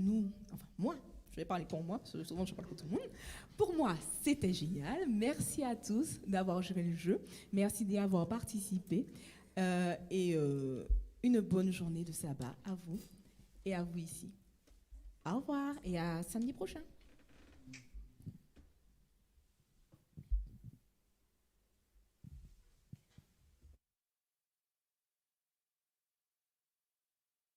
moi, je vais parler pour moi, parce que souvent je parle pour tout le monde. Pour moi, c'était génial. Merci à tous d'avoir joué le jeu. Merci d'y avoir participé. Une bonne journée de sabbat à vous et à vous ici. Au revoir et à samedi prochain.